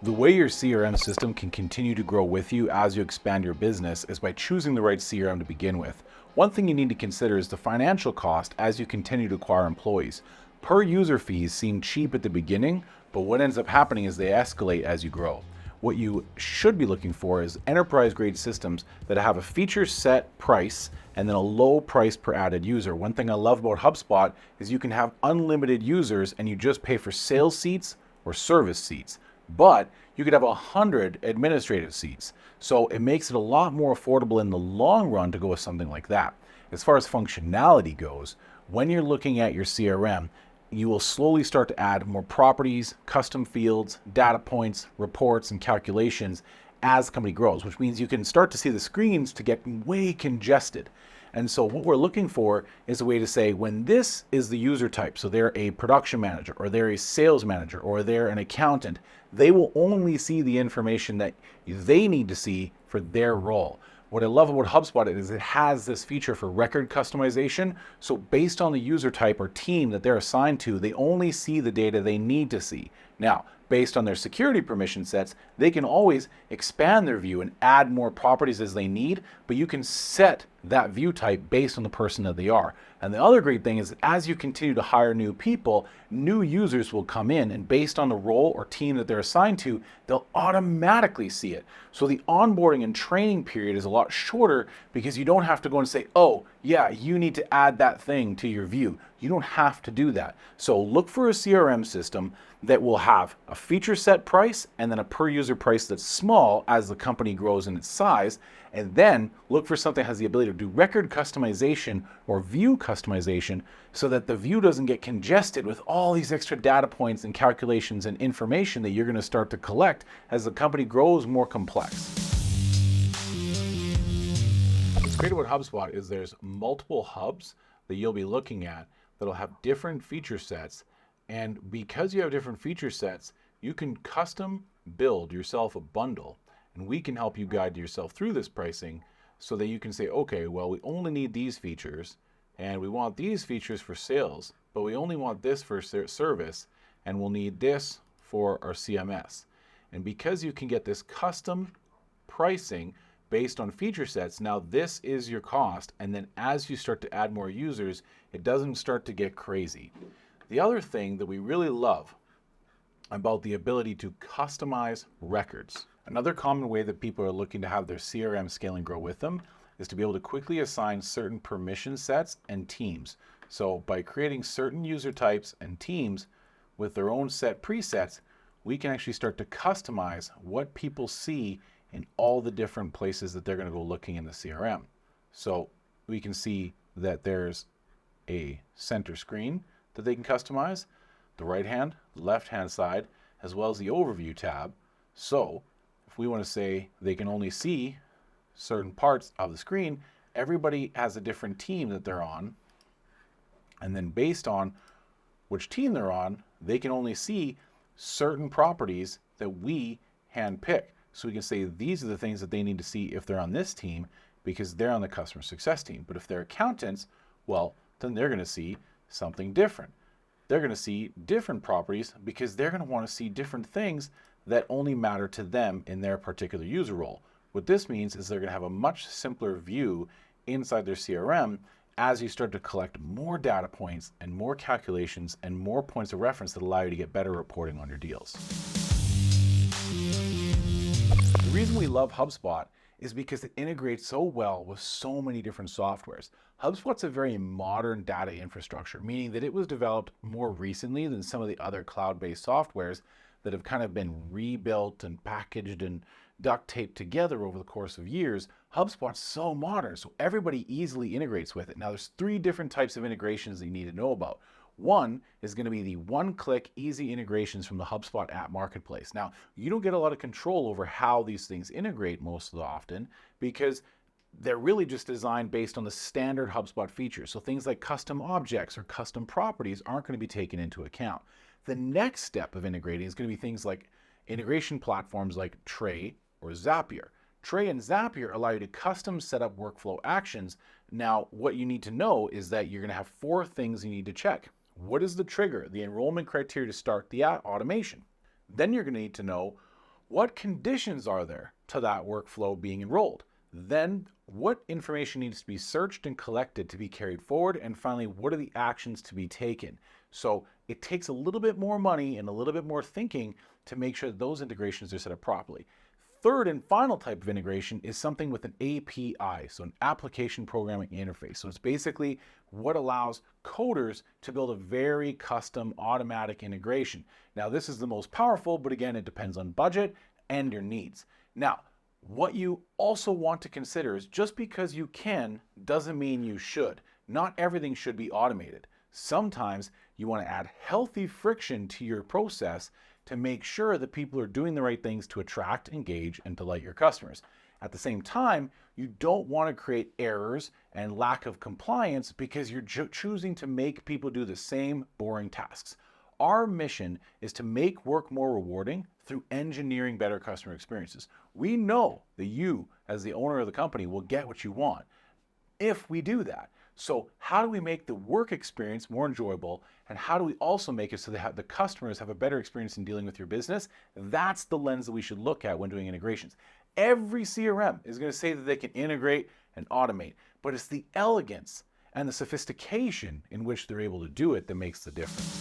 The way your CRM system can continue to grow with you as you expand your business is by choosing the right CRM to begin with. One thing you need to consider is the financial cost as you continue to acquire employees. Per user fees seem cheap at the beginning, but what ends up happening is they escalate as you grow. What you should be looking for is enterprise grade systems that have a feature set price and then a low price per added user. One thing I love about HubSpot is you can have unlimited users and you just pay for sales seats or service seats. But you could have 100 administrative seats. So it makes it a lot more affordable in the long run to go with something like that. As far as functionality goes, when you're looking at your CRM, you will slowly start to add more properties, custom fields, data points, reports, and calculations as the company grows, which means you can start to see the screens to get way congested. And so what we're looking for is a way to say when this is the user type, so they're a production manager or they're a sales manager or they're an accountant, they will only see the information that they need to see for their role. What I love about HubSpot is it has this feature for record customization. So based on the user type or team that they're assigned to, they only see the data they need to see. Now, based on their security permission sets, they can always expand their view and add more properties as they need, but you can set that view type based on the person that they are. And the other great thing is that as you continue to hire new people, new users will come in, and based on the role or team that they're assigned to, they'll automatically see it. So the onboarding and training period is a lot shorter because you don't have to go and say, oh, yeah, you need to add that thing to your view. You don't have to do that. So look for a CRM system that will have a feature set price and then a per user price that's small as the company grows in its size. And then look for something that has the ability to do record customization or view customization so that the view doesn't get congested with all these extra data points and calculations and information that you're going to start to collect as the company grows more complex. What's great about HubSpot is there's multiple hubs that you'll be looking at that'll have different feature sets. And because you have different feature sets, you can custom build yourself a bundle. And we can help you guide yourself through this pricing so that you can say, okay, well, we only need these features and we want these features for sales, but we only want this for service and we'll need this for our CMS. And because you can get this custom pricing based on feature sets, now this is your cost. And then as you start to add more users, it doesn't start to get crazy. The other thing that we really love about the ability to customize records. Another common way that people are looking to have their CRM scale and grow with them is to be able to quickly assign certain permission sets and teams. So by creating certain user types and teams with their own set presets, we can actually start to customize what people see in all the different places that they're going to go looking in the CRM. So we can see that there's a center screen that they can customize, the right hand, left hand side, as well as the overview tab. So if we want to say they can only see certain parts of the screen, everybody has a different team that they're on. And then based on which team they're on, they can only see certain properties that we handpick. So we can say these are the things that they need to see if they're on this team because they're on the customer success team. But if they're accountants, well, then they're going to see something different. They're going to see different properties because they're going to want to see different things that only matter to them in their particular user role. What this means is they're going to have a much simpler view inside their CRM as you start to collect more data points and more calculations and more points of reference that allow you to get better reporting on your deals. The reason we love HubSpot is because it integrates so well with so many different softwares. HubSpot's a very modern data infrastructure, meaning that it was developed more recently than some of the other cloud-based softwares that have kind of been rebuilt and packaged and duct taped together over the course of years. HubSpot's so modern, so everybody easily integrates with it. Now, there's 3 different types of integrations that you need to know about. One is going to be the one-click easy integrations from the HubSpot app marketplace. Now, you don't get a lot of control over how these things integrate most of the often because they're really just designed based on the standard HubSpot features. So things like custom objects or custom properties aren't going to be taken into account. The next step of integrating is going to be things like integration platforms like Tray or Zapier. Tray and Zapier allow you to custom set up workflow actions. Now, what you need to know is that you're going to have 4 things you need to check. What is the trigger, the enrollment criteria to start the automation? Then you're going to need to know What conditions are there to that workflow being enrolled? Then what information needs to be searched and collected to be carried forward? And finally, what are the actions to be taken? So it takes a little bit more money and a little bit more thinking to make sure that those integrations are set up properly. Third and final type of integration is something with an API, so an application programming interface. So it's basically what allows coders to build a very custom automatic integration. Now, this is the most powerful, but again, it depends on budget and your needs. Now, what you also want to consider is just because you can doesn't mean you should. Not everything should be automated. Sometimes you want to add healthy friction to your process to make sure that people are doing the right things to attract, engage, and delight your customers. At the same time, you don't want to create errors and lack of compliance because you're choosing to make people do the same boring tasks. Our mission is to make work more rewarding through engineering better customer experiences. We know that you, as the owner of the company, will get what you want if we do that. So how do we make the work experience more enjoyable, and how do we also make it so that the customers have a better experience in dealing with your business? That's the lens that we should look at when doing integrations. Every CRM is going to say that they can integrate and automate, but it's the elegance and the sophistication in which they're able to do it that makes the difference.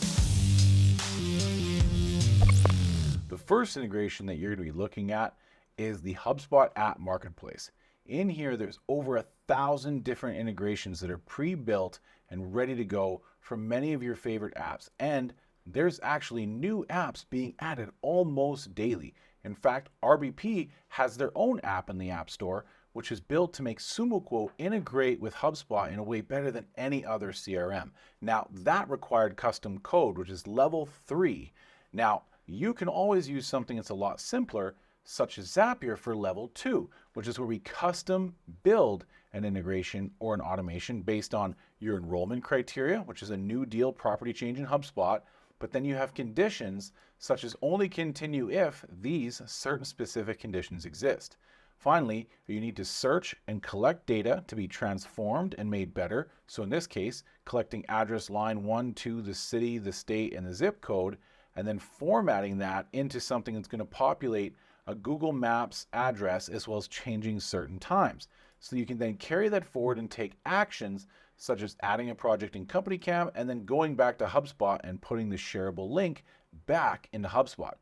The first integration that you're going to be looking at is the HubSpot app marketplace. In here, there's over 1,000 different integrations that are pre-built and ready to go for many of your favorite apps. And there's actually new apps being added almost daily. In fact, RBP has their own app in the App Store, which is built to make SumoQuote integrate with HubSpot in a way better than any other CRM. Now, that required custom code, which is level 3. Now, you can always use something that's a lot simpler, such as Zapier, for level 2, which is where we custom build an integration or an automation based on your enrollment criteria, which is a new deal property change in HubSpot. But then you have conditions such as only continue if these certain specific conditions exist. Finally, you need to search and collect data to be transformed and made better. So in this case, collecting address line 1, 2, the city, the state, and the zip code, and then formatting that into something that's going to populate a Google Maps address, as well as changing certain times. So you can then carry that forward and take actions such as adding a project in CompanyCam and then going back to HubSpot and putting the shareable link back into HubSpot.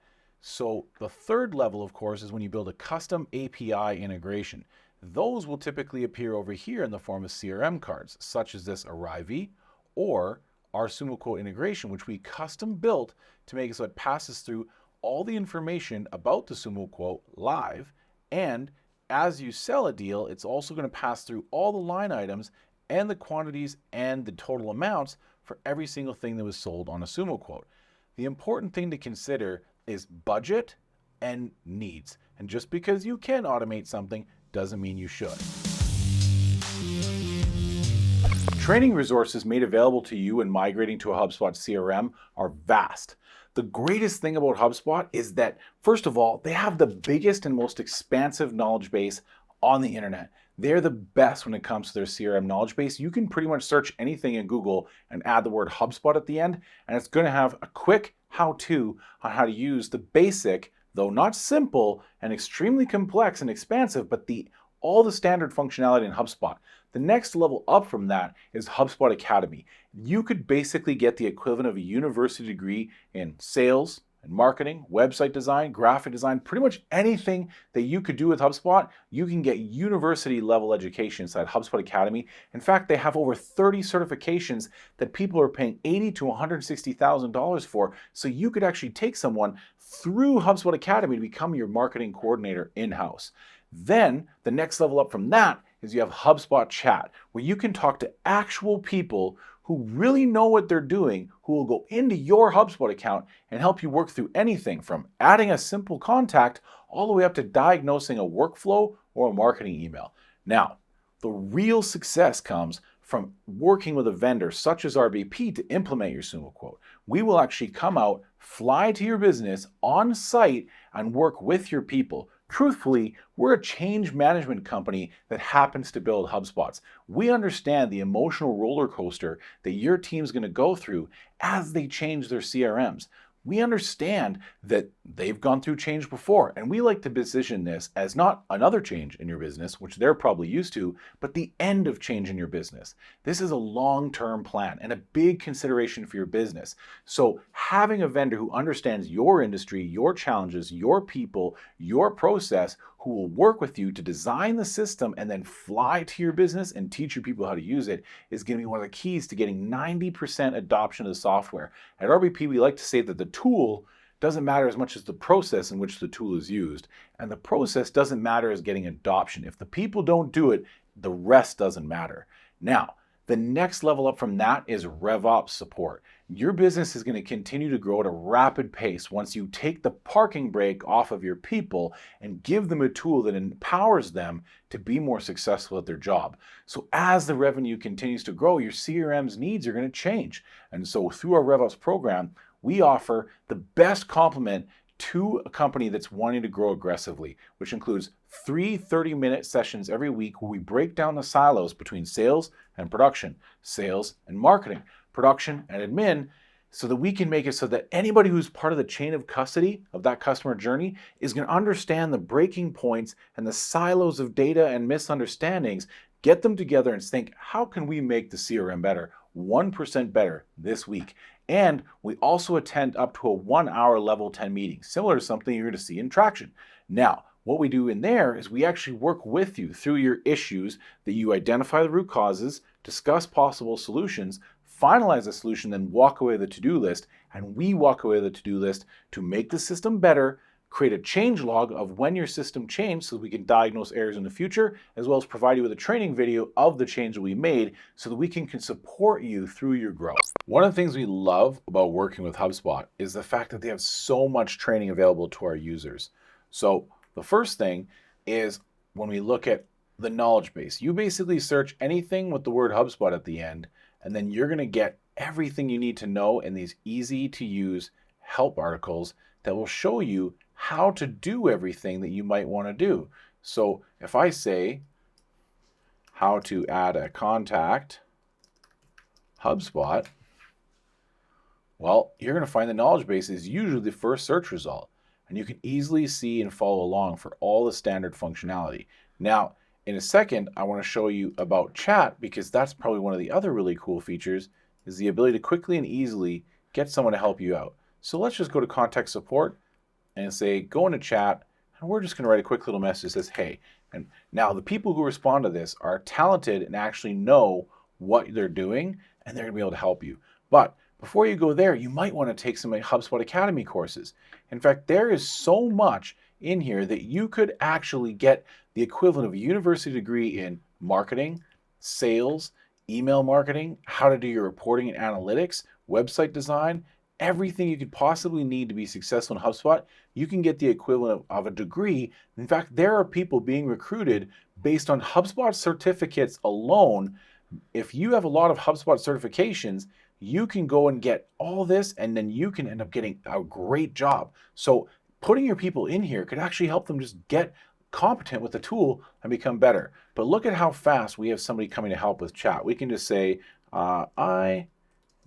So the third level, of course, is when you build a custom API integration. Those will typically appear over here in the form of CRM cards, such as this Arrivee or our SumoQuote integration, which we custom built to make it so it passes through all the information about the SumoQuote live, and as you sell a deal, it's also going to pass through all the line items and the quantities and the total amounts for every single thing that was sold on a SumoQuote. The important thing to consider is budget and needs. And just because you can automate something doesn't mean you should. Training resources made available to you when migrating to a HubSpot CRM are vast. The greatest thing about HubSpot is that, first of all, they have the biggest and most expansive knowledge base on the internet. They're the best when it comes to their CRM knowledge base. You can pretty much search anything in Google and add the word HubSpot at the end, and it's going to have a quick how-to on how to use the basic, though not simple and extremely complex and expansive, but all the standard functionality in HubSpot. The next level up from that is HubSpot Academy. You could basically get the equivalent of a university degree in sales and marketing, website design, graphic design, pretty much anything that you could do with HubSpot. You can get university level education inside HubSpot Academy. In fact, they have over 30 certifications that people are paying $80,000 to $160,000 for. So you could actually take someone through HubSpot Academy to become your marketing coordinator in-house. Then the next level up from that is you have HubSpot Chat, where you can talk to actual people who really know what they're doing, who will go into your HubSpot account and help you work through anything from adding a simple contact all the way up to diagnosing a workflow or a marketing email. Now, the real success comes from working with a vendor such as RBP to implement your SumoQuote. We will actually come out, fly to your business on site, and work with your people. Truthfully, we're a change management company that happens to build HubSpots. We understand the emotional roller coaster that your team's going to go through as they change their CRMs. We understand that they've gone through change before, and we like to position this as not another change in your business, which they're probably used to, but the end of change in your business. This is a long-term plan and a big consideration for your business. So having a vendor who understands your industry, your challenges, your people, your process, who will work with you to design the system and then fly to your business and teach your people how to use it is going to be one of the keys to getting 90% adoption of the software. At RBP, we like to say that the tool doesn't matter as much as the process in which the tool is used. And the process doesn't matter as getting adoption. If the people don't do it, the rest doesn't matter. Now, the next level up from that is RevOps support. Your business is going to continue to grow at a rapid pace once you take the parking brake off of your people and give them a tool that empowers them to be more successful at their job. So as the revenue continues to grow, your CRM's needs are going to change. And so through our RevOps program, we offer the best complement to a company that's wanting to grow aggressively, which includes 3 30-minute sessions every week where we break down the silos between sales and production, sales and marketing, production and admin, so that we can make it so that anybody who's part of the chain of custody of that customer journey is going to understand the breaking points and the silos of data and misunderstandings, get them together and think, how can we make the CRM better, 1% better this week? And we also attend up to a 1-hour level 10 meeting, similar to something you're going to see in Traction. Now, what we do in there is we actually work with you through your issues, that you identify the root causes, discuss possible solutions, finalize a solution, then walk away with a to-do list. And we walk away with a to-do list to make the system better, create a change log of when your system changed so we can diagnose errors in the future, as well as provide you with a training video of the change that we made so that we can support you through your growth. One of the things we love about working with HubSpot is the fact that they have so much training available to our users. So the first thing is when we look at the knowledge base, you basically search anything with the word HubSpot at the end, and then you're going to get everything you need to know in these easy to use help articles that will show you how to do everything that you might want to do. So if I say how to add a contact HubSpot, well, you're going to find the knowledge base is usually the first search result, and you can easily see and follow along for all the standard functionality. Now, in a second, I want to show you about chat, because that's probably one of the other really cool features, is the ability to quickly and easily get someone to help you out. So let's just go to contact support and say, go into chat, and we're just going to write a quick little message that says, hey. And now the people who respond to this are talented and actually know what they're doing, and they're going to be able to help you. But before you go there, you might want to take some HubSpot Academy courses. In fact, there is so much in here that you could actually get the equivalent of a university degree in marketing, sales, email marketing, how to do your reporting and analytics, website design, everything you could possibly need to be successful in HubSpot. You can get the equivalent of a degree. In fact, there are people being recruited based on HubSpot certificates alone. If you have a lot of HubSpot certifications, you can go and get all this, and then you can end up getting a great job. So putting your people in here could actually help them just get competent with the tool and become better. But look at how fast we have somebody coming to help with chat. We can just say, I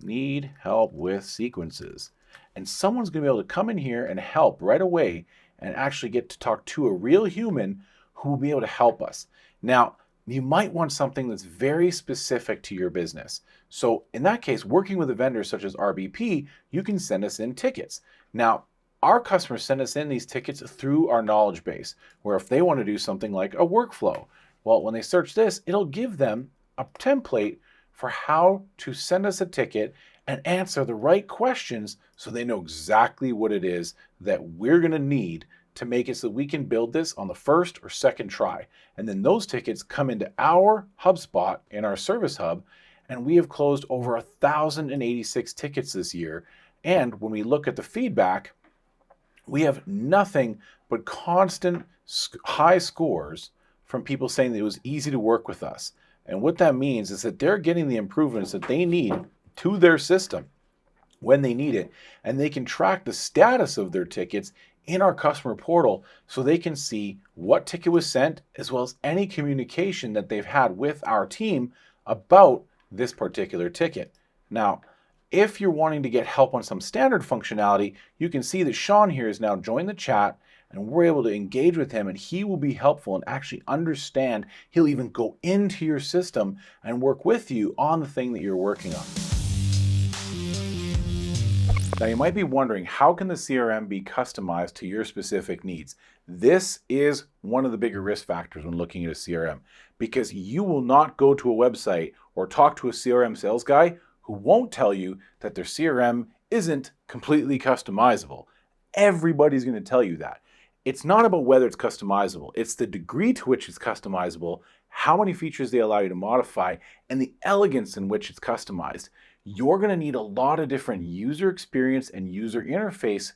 need help with sequences. And someone's going to be able to come in here and help right away and actually get to talk to a real human who will be able to help us. Now, you might want something that's very specific to your business. So in that case, working with a vendor such as RBP, you can send us in tickets. Now, our customers send us in these tickets through our knowledge base, where if they want to do something like a workflow, well, when they search this, it'll give them a template for how to send us a ticket and answer the right questions so they know exactly what it is that we're going to need to make it so we can build this on the first or second try. And then those tickets come into our HubSpot in our service hub, and we have closed over 1,086 tickets this year. And when we look at the feedback, we have nothing but constant high scores from people saying that it was easy to work with us. And what that means is that they're getting the improvements that they need to their system when they need it, and they can track the status of their tickets in our customer portal so they can see what ticket was sent, as well as any communication that they've had with our team about this particular ticket. Now, If you're wanting to get help on some standard functionality, you can see that Sean here has now joined the chat and we're able to engage with him and he will be helpful and actually understand. He'll even go into your system and work with you on the thing that you're working on. Now you might be wondering, how can the CRM be customized to your specific needs? This is one of the bigger risk factors when looking at a CRM, because you will not go to a website or talk to a CRM sales guy who won't tell you that their CRM isn't completely customizable. Everybody's going to tell you that. It's not about whether it's customizable, it's the degree to which it's customizable, how many features they allow you to modify, and the elegance in which it's customized. You're going to need a lot of different user experience and user interface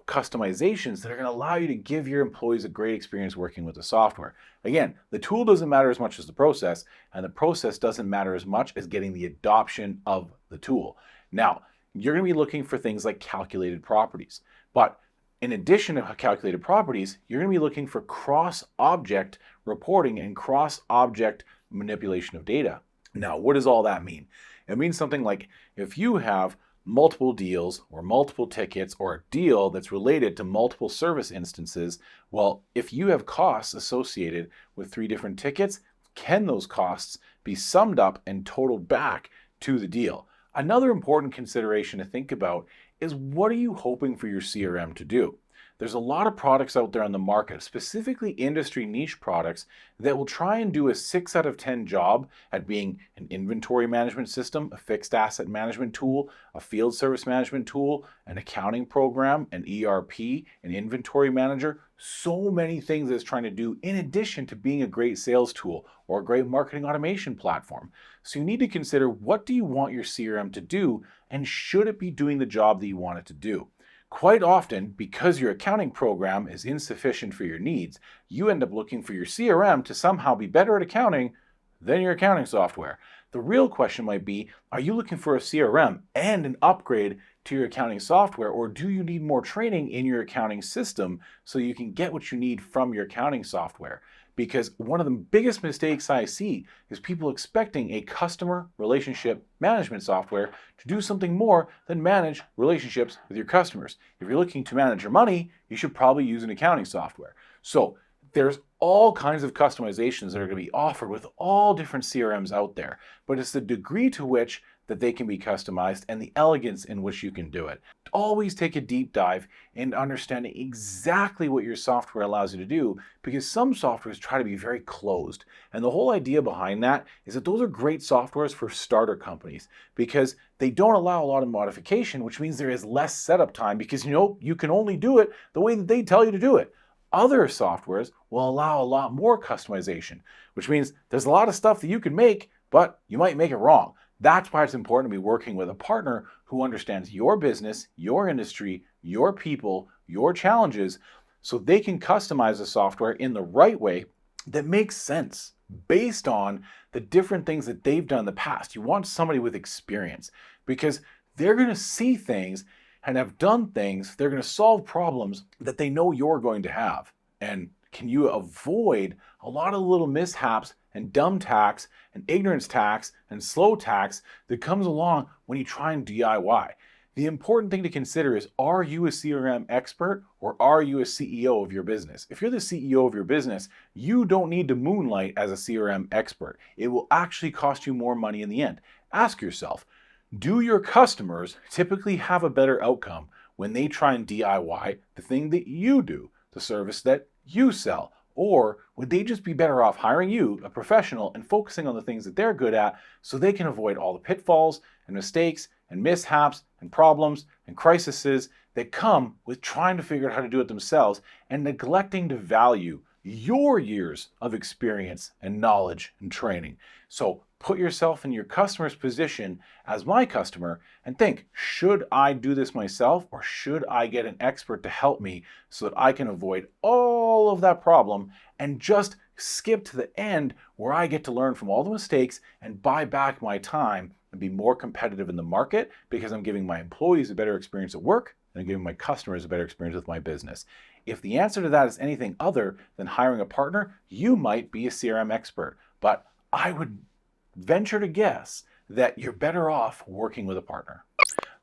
customizations that are going to allow you to give your employees a great experience working with the software. Again, the tool doesn't matter as much as the process, and the process doesn't matter as much as getting the adoption of the tool. Now, you're going to be looking for things like calculated properties, but in addition to calculated properties, you're going to be looking for cross-object reporting and cross-object manipulation of data. Now, what does all that mean? It means something like if you have multiple deals or multiple tickets or a deal that's related to multiple service instances, well, if you have costs associated with 3 different tickets, can those costs be summed up and totaled back to the deal? Another important consideration to think about is, what are you hoping for your CRM to do? There's a lot of products out there on the market, specifically industry niche products, that will try and do a 6 out of 10 job at being an inventory management system, a fixed asset management tool, a field service management tool, an accounting program, an ERP, an inventory manager, so many things that it's trying to do in addition to being a great sales tool or a great marketing automation platform. So you need to consider, what do you want your CRM to do, and should it be doing the job that you want it to do? Quite often, because your accounting program is insufficient for your needs, you end up looking for your CRM to somehow be better at accounting than your accounting software. The real question might be, are you looking for a CRM and an upgrade to your accounting software, or do you need more training in your accounting system so you can get what you need from your accounting software? Because one of the biggest mistakes I see is people expecting a customer relationship management software to do something more than manage relationships with your customers. If you're looking to manage your money, you should probably use an accounting software. So there's all kinds of customizations that are going to be offered with all different CRMs out there, but it's the degree to which that they can be customized and the elegance in which you can do it. Always take a deep dive into understanding exactly what your software allows you to do, because some softwares try to be very closed. And the whole idea behind that is that those are great softwares for starter companies, because they don't allow a lot of modification, which means there is less setup time, because you can only do it the way that they tell you to do it. Other softwares will allow a lot more customization, which means there's a lot of stuff that you can make, but you might make it wrong. That's why it's important to be working with a partner who understands your business, your industry, your people, your challenges, so they can customize the software in the right way that makes sense based on the different things that they've done in the past. You want somebody with experience, because they're going to see things and have done things. They're going to solve problems that they know you're going to have. And can you avoid a lot of little mishaps and dumb tax and ignorance tax and slow tax that comes along when you try and DIY? The important thing to consider is, are you a CRM expert or are you a CEO of your business? If you're the CEO of your business, you don't need to moonlight as a CRM expert. It will actually cost you more money in the end. Ask yourself, do your customers typically have a better outcome when they try and DIY the thing that you do, the service that you sell? Or would they just be better off hiring you, a professional, and focusing on the things that they're good at so they can avoid all the pitfalls and mistakes and mishaps and problems and crises that come with trying to figure out how to do it themselves and neglecting to value your years of experience and knowledge and training? So put yourself in your customer's position as my customer and think, should I do this myself, or should I get an expert to help me so that I can avoid all of that problem and just skip to the end where I get to learn from all the mistakes and buy back my time and be more competitive in the market, because I'm giving my employees a better experience at work and I'm giving my customers a better experience with my business. If the answer to that is anything other than hiring a partner, you might be a CRM expert, but I would venture to guess that you're better off working with a partner.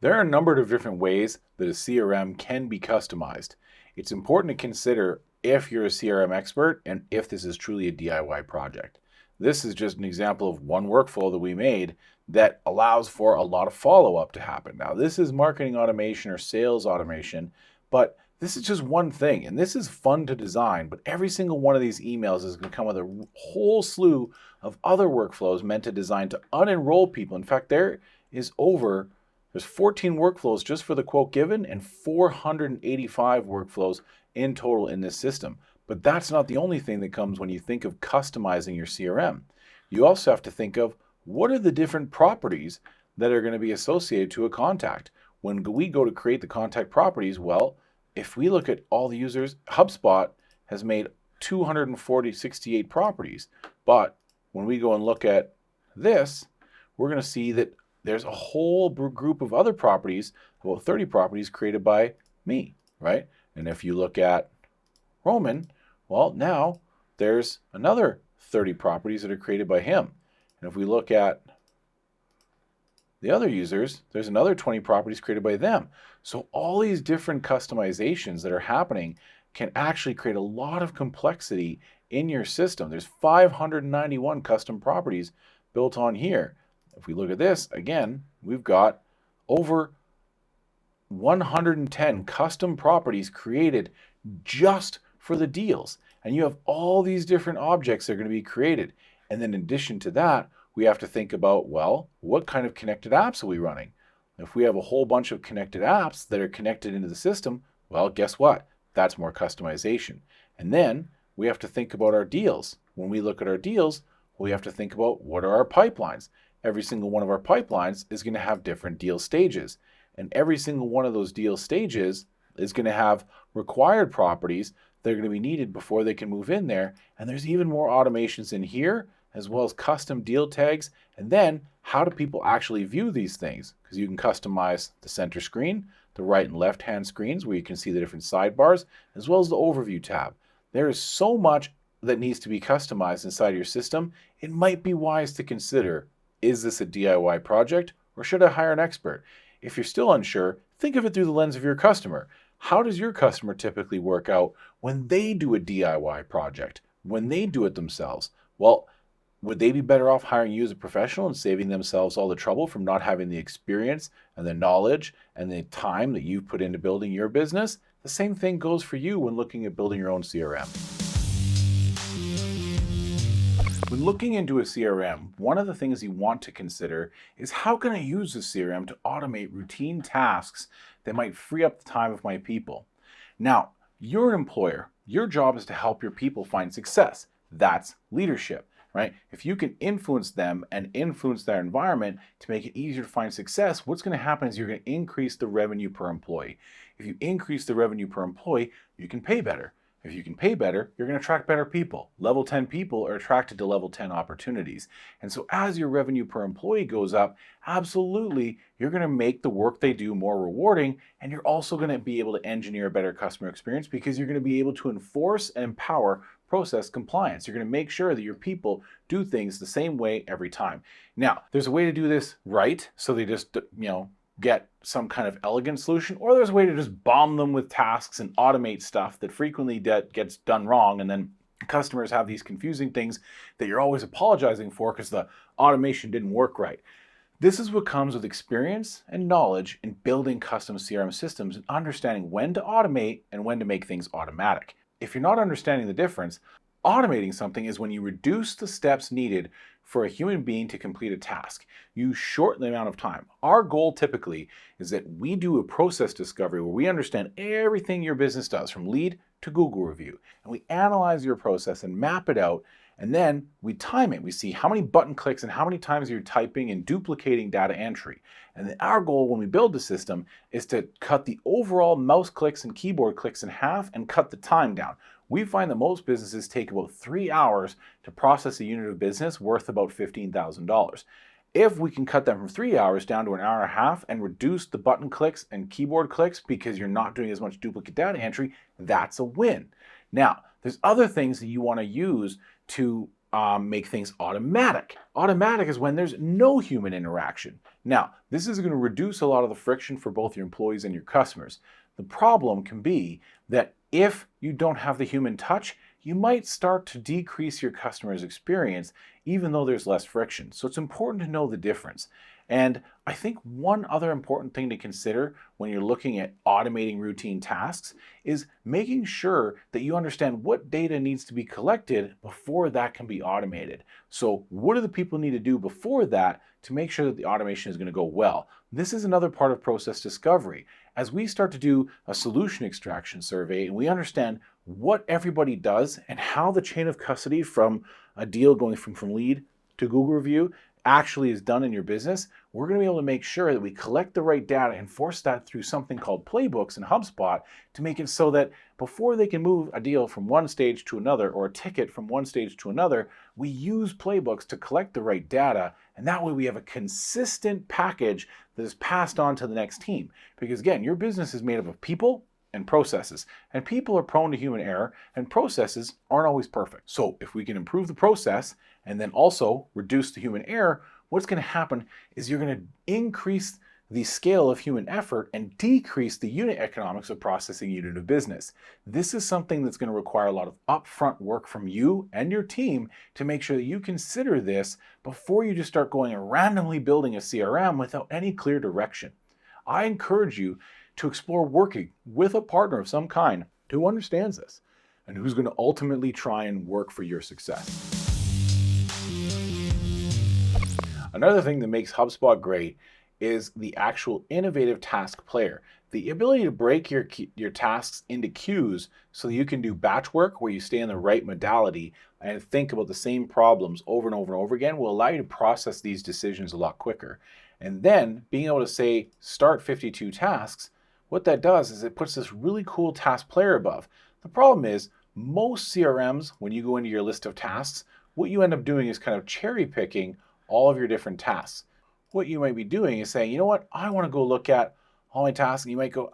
There are a number of different ways that a CRM can be customized. It's important to consider if you're a CRM expert and if this is truly a DIY project. This is just an example of one workflow that we made that allows for a lot of follow-up to happen. Now, this is marketing automation or sales automation, but this is just one thing, and this is fun to design, but every single one of these emails is going to come with a whole slew of other workflows meant to design to unenroll people. In fact, there's 14 workflows just for the quote given and 485 workflows in total in this system. But that's not the only thing that comes when you think of customizing your CRM. You also have to think of what are the different properties that are going to be associated to a contact. When we go to create the contact properties, well, if we look at all the users, HubSpot has made 268 properties. But when we go and look at this, we're going to see that there's a whole group of other properties, about 30 properties created by me, right? And if you look at Roman, well, now there's another 30 properties that are created by him. And if we look at the other users, there's another 20 properties created by them. So all these different customizations that are happening can actually create a lot of complexity in your system. There's 591 custom properties built on here. If we look at this, again, we've got over 110 custom properties created just for the deals. And you have all these different objects that are going to be created. And then in addition to that, we have to think about, well, what kind of connected apps are we running? If we have a whole bunch of connected apps that are connected into the system, well, guess what? That's more customization. And then we have to think about our deals. When we look at our deals, we have to think about what are our pipelines. Every single one of our pipelines is going to have different deal stages. And every single one of those deal stages is going to have required properties that are going to be needed before they can move in there. And there's even more automations in here, as well as custom deal tags. And then how do people actually view these things? Because you can customize the center screen, the right and left hand screens where you can see the different sidebars, as well as the overview tab. There is so much that needs to be customized inside your system. It might be wise to consider, is this a DIY project or should I hire an expert? If you're still unsure, think of it through the lens of your customer. How does your customer typically work out when they do a DIY project, when they do it themselves? Well, would they be better off hiring you as a professional and saving themselves all the trouble from not having the experience and the knowledge and the time that you've put into building your business? The same thing goes for you when looking at building your own CRM. When looking into a CRM, one of the things you want to consider is how can I use the CRM to automate routine tasks that might free up the time of my people? Now, you're an employer. Your job is to help your people find success. That's leadership, right? If you can influence them and influence their environment to make it easier to find success, what's going to happen is you're going to increase the revenue per employee. If you increase the revenue per employee, you can pay better. If you can pay better, you're going to attract better people. Level 10 people are attracted to level 10 opportunities. And so as your revenue per employee goes up, absolutely, you're going to make the work they do more rewarding. And you're also going to be able to engineer a better customer experience because you're going to be able to enforce and empower process compliance. You're going to make sure that your people do things the same way every time. Now, there's a way to do this right, so they just, get some kind of elegant solution, or there's a way to just bomb them with tasks and automate stuff that frequently gets done wrong, and then customers have these confusing things that you're always apologizing for because the automation didn't work right. This is what comes with experience and knowledge in building custom CRM systems and understanding when to automate and when to make things automatic. If you're not understanding the difference, automating something is when you reduce the steps needed for a human being to complete a task. You shorten the amount of time. Our goal typically is that we do a process discovery where we understand everything your business does from lead to Google review. And we analyze your process and map it out. And then we time it. We see how many button clicks and how many times you're typing and duplicating data entry. And then our goal when we build the system is to cut the overall mouse clicks and keyboard clicks in half and cut the time down. We find that most businesses take about 3 hours to process a unit of business worth about $15,000. If we can cut that from 3 hours down to an hour and a half and reduce the button clicks and keyboard clicks because you're not doing as much duplicate data entry, that's a win. Now, there's other things that you want to use to make things automatic. Automatic is when there's no human interaction. Now, this is going to reduce a lot of the friction for both your employees and your customers. The problem can be that if you don't have the human touch, you might start to decrease your customer's experience, even though there's less friction. So it's important to know the difference. And I think one other important thing to consider when you're looking at automating routine tasks is making sure that you understand what data needs to be collected before that can be automated. So what do the people need to do before that to make sure that the automation is going to go well? This is another part of process discovery. As we start to do a solution extraction survey and we understand what everybody does and how the chain of custody from a deal going from lead to Google review actually is done in your business, we're going to be able to make sure that we collect the right data and force that through something called playbooks in HubSpot to make it so that before they can move a deal from one stage to another or a ticket from one stage to another, we use playbooks to collect the right data. And that way we have a consistent package that is passed on to the next team. Because again, your business is made up of people and processes. And people are prone to human error, and processes aren't always perfect. So if we can improve the process and then also reduce the human error, what's going to happen is you're going to increase the scale of human effort and decrease the unit economics of processing unit of business. This is something that's going to require a lot of upfront work from you and your team to make sure that you consider this before you just start going and randomly building a CRM without any clear direction. I encourage you to explore working with a partner of some kind who understands this and who's going to ultimately try and work for your success. Another thing that makes HubSpot great is the actual innovative task player. The ability to break your tasks into queues so that you can do batch work where you stay in the right modality and think about the same problems over and over and over again will allow you to process these decisions a lot quicker. And then being able to say start 52 tasks, what that does is it puts this really cool task player above. The problem is most CRMs, when you go into your list of tasks, what you end up doing is kind of cherry picking all of your different tasks. What you might be doing is saying, you know what, I want to go look at all my tasks. And you might go,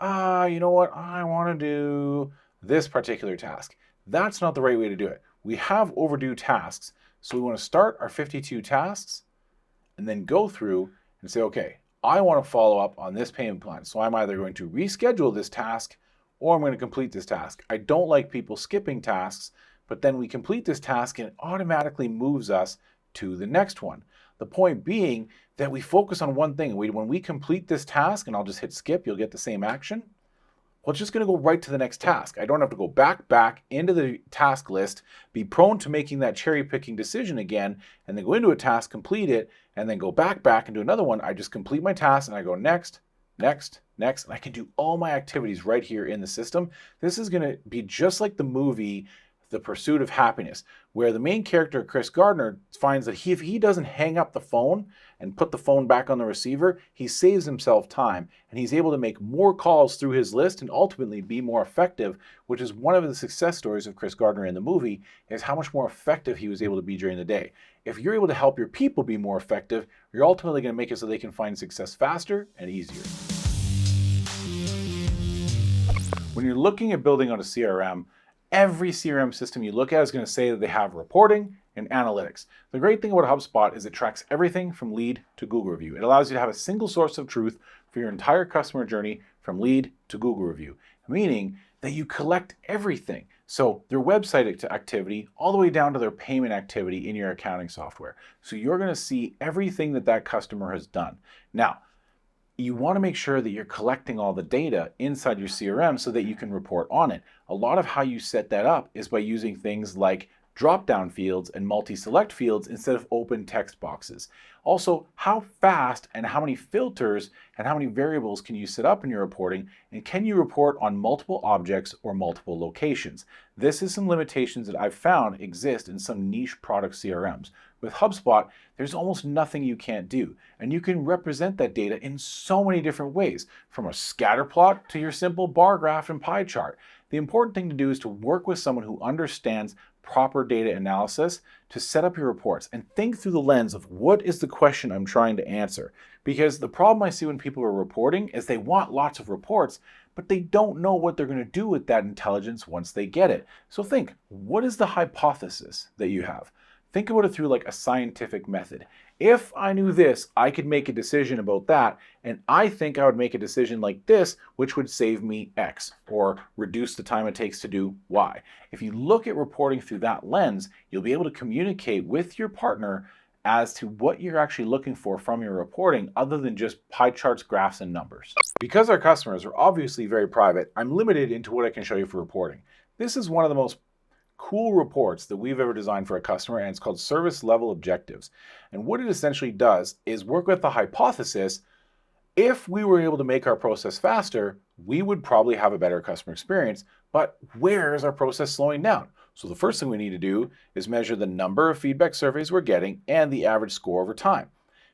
you know what, I want to do this particular task. That's not the right way to do it. We have overdue tasks. So we want to start our 52 tasks and then go through and say, okay, I want to follow up on this payment plan. So I'm either going to reschedule this task or I'm going to complete this task. I don't like people skipping tasks, but then we complete this task and it automatically moves us to the next one. The point being that we focus on one thing. When we complete this task, and I'll just hit skip, you'll get the same action. Well, it's just going to go right to the next task. I don't have to go back into the task list, be prone to making that cherry picking decision again, and then go into a task, complete it, and then go back and do another one. I just complete my task and I go next, next, next, and I can do all my activities right here in the system. This is going to be just like the movie The Pursuit of Happiness, where the main character, Chris Gardner, finds that if he doesn't hang up the phone and put the phone back on the receiver, he saves himself time and he's able to make more calls through his list and ultimately be more effective, which is one of the success stories of Chris Gardner in the movie, is how much more effective he was able to be during the day. If you're able to help your people be more effective, you're ultimately going to make it so they can find success faster and easier. When you're looking at building on a CRM, every CRM system you look at is going to say that they have reporting and analytics. The great thing about HubSpot is it tracks everything from lead to Google review. It allows you to have a single source of truth for your entire customer journey from lead to Google review, meaning that you collect everything. So their website activity all the way down to their payment activity in your accounting software. So you're going to see everything that that customer has done. Now, you want to make sure that you're collecting all the data inside your CRM so that you can report on it. A lot of how you set that up is by using things like drop-down fields and multi-select fields instead of open text boxes. Also, how fast and how many filters and how many variables can you set up in your reporting, and can you report on multiple objects or multiple locations? This is some limitations that I've found exist in some niche product CRMs. With HubSpot, there's almost nothing you can't do, and you can represent that data in so many different ways, from a scatter plot to your simple bar graph and pie chart. The important thing to do is to work with someone who understands proper data analysis to set up your reports and think through the lens of what is the question I'm trying to answer. Because the problem I see when people are reporting is they want lots of reports, but they don't know what they're going to do with that intelligence once they get it. So think, what is the hypothesis that you have? Think about it through like a scientific method. If I knew this, I could make a decision about that, and I think I would make a decision like this, which would save me X or reduce the time it takes to do Y. If you look at reporting through that lens, you'll be able to communicate with your partner as to what you're actually looking for from your reporting other than just pie charts, graphs, and numbers. Because our customers are obviously very private, I'm limited into what I can show you for reporting. This is one of the most cool reports that we've ever designed for a customer, and it's called Service Level Objectives. And what it essentially does is work with the hypothesis: if we were able to make our process faster, we would probably have a better customer experience, but where is our process slowing down? So the first thing we need to do is measure the number of feedback surveys we're getting and the average score over time.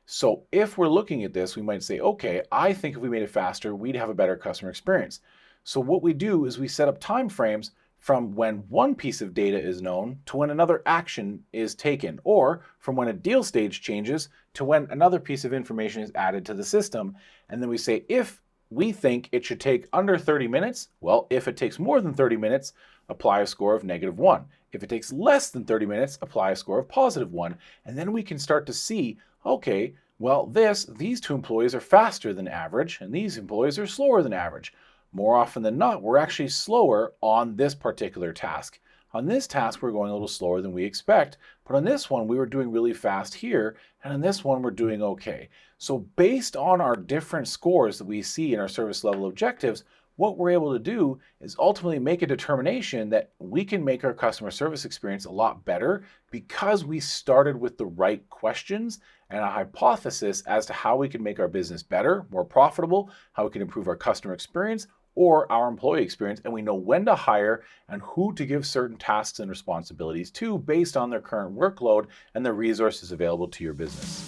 So if we're looking at this, we might say, okay, I think if we made it faster, we'd have a better customer experience. So what we do is we set up time frames from when one piece of data is known to when another action is taken, or from when a deal stage changes to when another piece of information is added to the system. And then we say, if we think it should take under 30 minutes, well, if it takes more than 30 minutes, apply a score of -1. If it takes less than 30 minutes, apply a score of +1. And then we can start to see, okay, well, these two employees are faster than average, and these employees are slower than average. More often than not, we're actually slower on this particular task. On this task, we're going a little slower than we expect, but on this one, we were doing really fast here, and on this one, we're doing okay. So based on our different scores that we see in our service level objectives, what we're able to do is ultimately make a determination that we can make our customer service experience a lot better because we started with the right questions and a hypothesis as to how we can make our business better, more profitable, how we can improve our customer experience or our employee experience, and we know when to hire and who to give certain tasks and responsibilities to based on their current workload and the resources available to your business.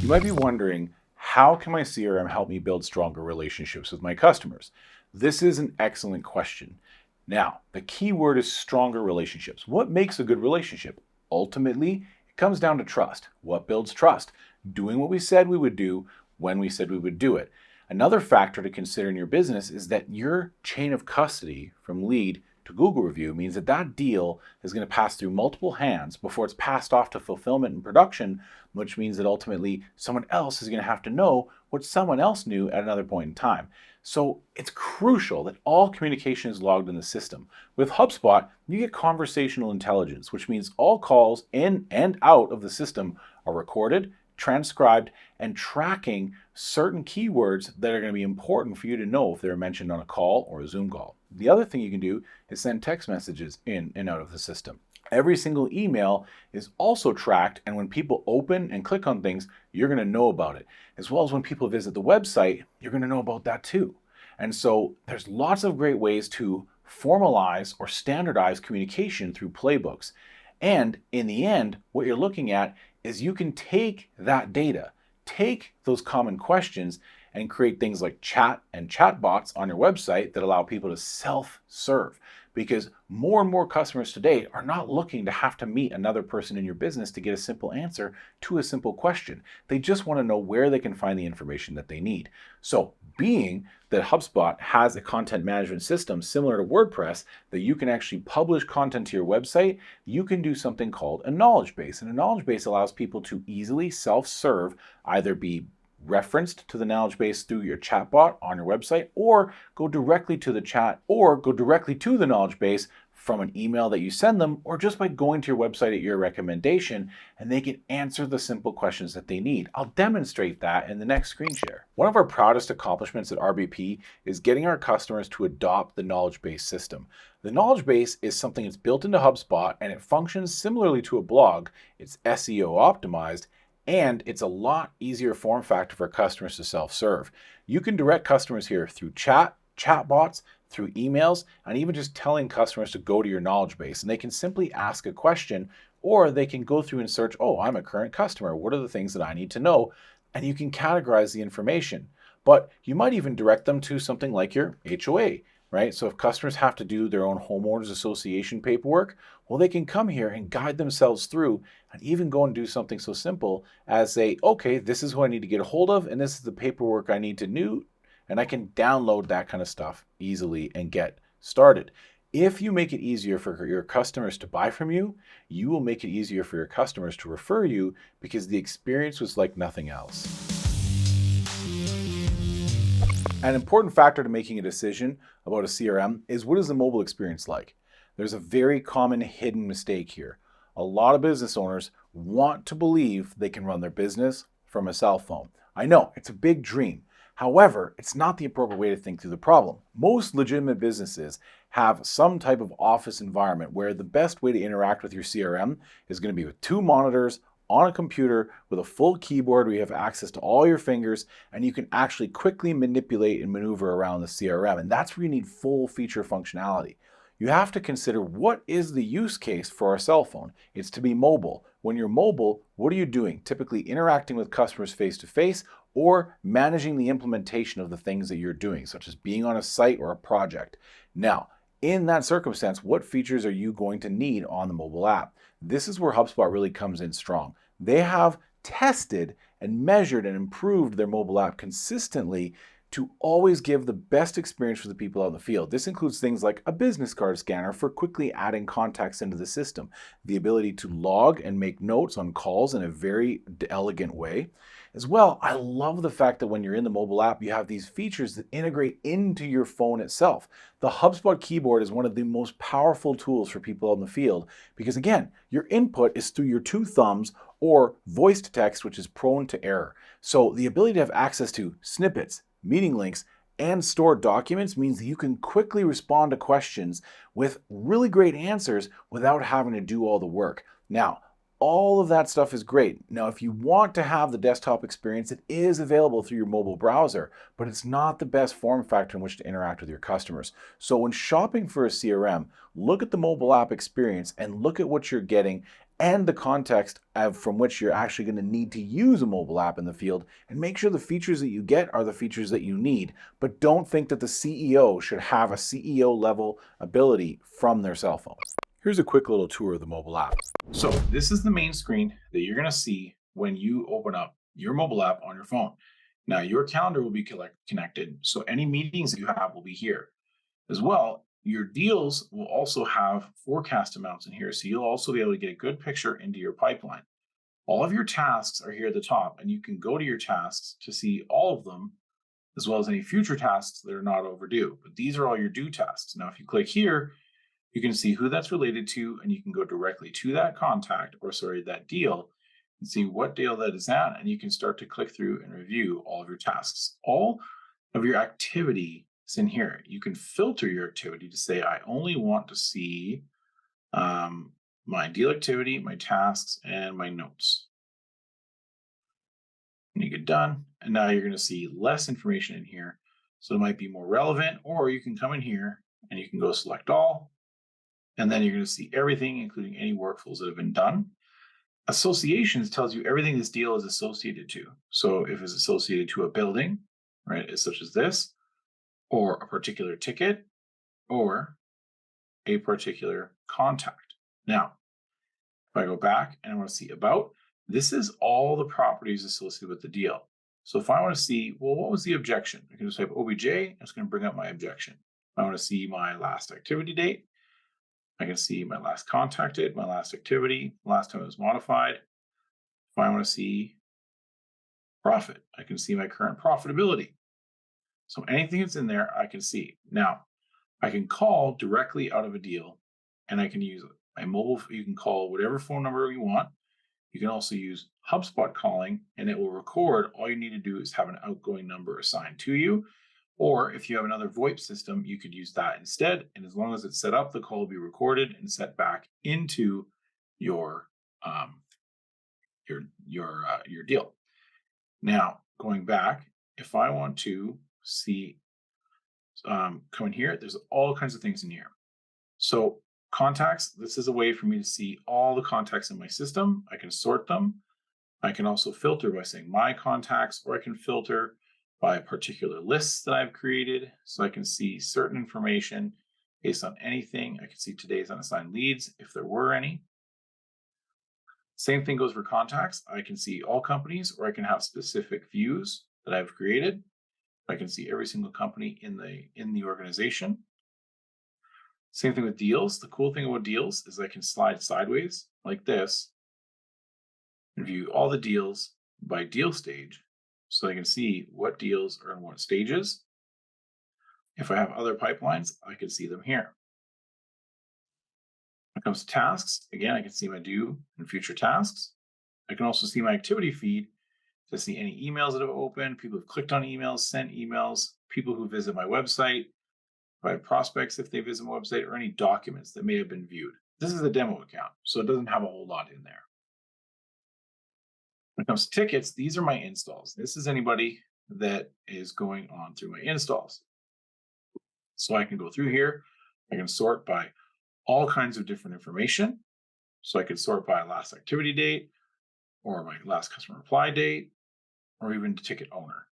You might be wondering, how can my CRM help me build stronger relationships with my customers? This is an excellent question. Now, the key word is stronger relationships. What makes a good relationship? Ultimately, it comes down to trust. What builds trust? Doing what we said we would do when we said we would do it. Another factor to consider in your business is that your chain of custody from lead to Google review means that that deal is going to pass through multiple hands before it's passed off to fulfillment and production, which means that ultimately someone else is going to have to know what someone else knew at another point in time. So it's crucial that all communication is logged in the system. With HubSpot, you get conversational intelligence, which means all calls in and out of the system are recorded, transcribed, and tracking certain keywords that are going to be important for you to know if they're mentioned on a call or a Zoom call. The other thing you can do is send text messages in and out of the system. Every single email is also tracked, and when people open and click on things, you're going to know about it. As well as when people visit the website, you're going to know about that too. And so there's lots of great ways to formalize or standardize communication through playbooks. And in the end, what you're looking at is you can take that data, take those common questions, and create things like chat and chatbots on your website that allow people to self-serve. Because more and more customers today are not looking to have to meet another person in your business to get a simple answer to a simple question. They just want to know where they can find the information that they need. So being that HubSpot has a content management system similar to WordPress that you can actually publish content to your website, you can do something called a knowledge base. And a knowledge base allows people to easily self-serve, either be referenced to the knowledge base through your chatbot on your website, or go directly to the chat, or go directly to the knowledge base from an email that you send them, or just by going to your website at your recommendation, and they can answer the simple questions that they need. I'll demonstrate that in the next screen share. One of our proudest accomplishments at RBP is getting our customers to adopt the knowledge base system. The knowledge base is something that's built into HubSpot, and it functions similarly to a blog. It's SEO optimized, and it's a lot easier form factor for customers to self-serve. You can direct customers here through chatbots, through emails, and even just telling customers to go to your knowledge base. And they can simply ask a question, or they can go through and search, oh, I'm a current customer. What are the things that I need to know? And you can categorize the information. But you might even direct them to something like your HOA, right? So if customers have to do their own homeowners association paperwork, well, they can come here and guide themselves through and even go and do something so simple as say, okay, this is who I need to get a hold of, and this is the paperwork I need to do, and I can download that kind of stuff easily and get started. If you make it easier for your customers to buy from you, you will make it easier for your customers to refer you because the experience was like nothing else. An important factor to making a decision about a CRM is what is the mobile experience like? There's a very common hidden mistake here. A lot of business owners want to believe they can run their business from a cell phone. I know, it's a big dream. However, it's not the appropriate way to think through the problem. Most legitimate businesses have some type of office environment where the best way to interact with your CRM is going to be with two monitors on a computer with a full keyboard where you have access to all your fingers and you can actually quickly manipulate and maneuver around the CRM. And that's where you need full feature functionality. You have to consider what is the use case for a cell phone. It's to be mobile. When you're mobile, what are you doing? Typically interacting with customers face to face or managing the implementation of the things that you're doing, such as being on a site or a project. Now, in that circumstance, what features are you going to need on the mobile app? This is where HubSpot really comes in strong. They have tested and measured and improved their mobile app consistently to always give the best experience for the people out in the field. This includes things like a business card scanner for quickly adding contacts into the system, the ability to log and make notes on calls in a very elegant way. As well, I love the fact that when you're in the mobile app, you have these features that integrate into your phone itself. The HubSpot keyboard is one of the most powerful tools for people out in the field because, again, your input is through your two thumbs or voice to text, which is prone to error. So the ability to have access to snippets, meeting links, and stored documents means that you can quickly respond to questions with really great answers without having to do all the work. Now, all of that stuff is great. Now, if you want to have the desktop experience, it is available through your mobile browser, but it's not the best form factor in which to interact with your customers. So when shopping for a CRM, look at the mobile app experience and look at what you're getting and the context from which you're actually going to need to use a mobile app in the field, and make sure the features that you get are the features that you need. But don't think that the CEO should have a CEO level ability from their cell phone. Here's a quick little tour of the mobile app. So this is the main screen that you're going to see when you open up your mobile app on your phone. Now your calendar will be connected, so any meetings that you have will be here. As well, your deals will also have forecast amounts in here, so you'll also be able to get a good picture into your pipeline. All of your tasks are here at the top, and you can go to your tasks to see all of them, as well as any future tasks that are not overdue. But these are all your due tasks. Now, if you click here, you can see who that's related to, and you can go directly to that contact, or sorry, that deal, and see what deal that is at, and you can start to click through and review all of your tasks. All of your activity is in here. You can filter your activity to say, I only want to see my deal activity, my tasks, and my notes. And you get done, and now you're going to see less information in here. So it might be more relevant, or you can come in here and you can go select all, and then you're going to see everything, including any workflows that have been done. Associations tells you everything this deal is associated to. So if it's associated to a building, right, such as this, or a particular ticket, or a particular contact. Now, if I go back and I want to see about, this is all the properties associated with the deal. So if I want to see, well, what was the objection? I can just type OBJ, it's going to bring up my objection. If I want to see my last activity date, I can see my last contacted, my last activity, last time it was modified. If I want to see profit, I can see my current profitability. So anything that's in there, I can see. Now, I can call directly out of a deal, and I can use my mobile. You can call whatever phone number you want. You can also use HubSpot calling, and it will record. All you need to do is have an outgoing number assigned to you. Or if you have another VoIP system, you could use that instead. And as long as it's set up, the call will be recorded and set back into your deal. Now, going back, if I want to see come in here, there's all kinds of things in here. So contacts, this is a way for me to see all the contacts in my system. I can sort them. I can also filter by saying my contacts, or I can filter by particular lists that I've created. So I can see certain information based on anything. I can see today's unassigned leads, if there were any. Same thing goes for contacts. I can see all companies, or I can have specific views that I've created. I can see every single company in the organization. Same thing with deals. The cool thing about deals is I can slide sideways like this and view all the deals by deal stage, so I can see what deals are in what stages. If I have other pipelines, I can see them here. When it comes to tasks, again, I can see my due and future tasks. I can also see my activity feed to see any emails that have opened, people who've clicked on emails, sent emails, people who visit my website, if I have prospects if they visit my website, or any documents that may have been viewed. This is a demo account, so it doesn't have a whole lot in there. When it comes to tickets, these are my installs. This is anybody that is going on through my installs. So I can go through here. I can sort by all kinds of different information. So I could sort by last activity date, or my last customer reply date, or even the ticket owner.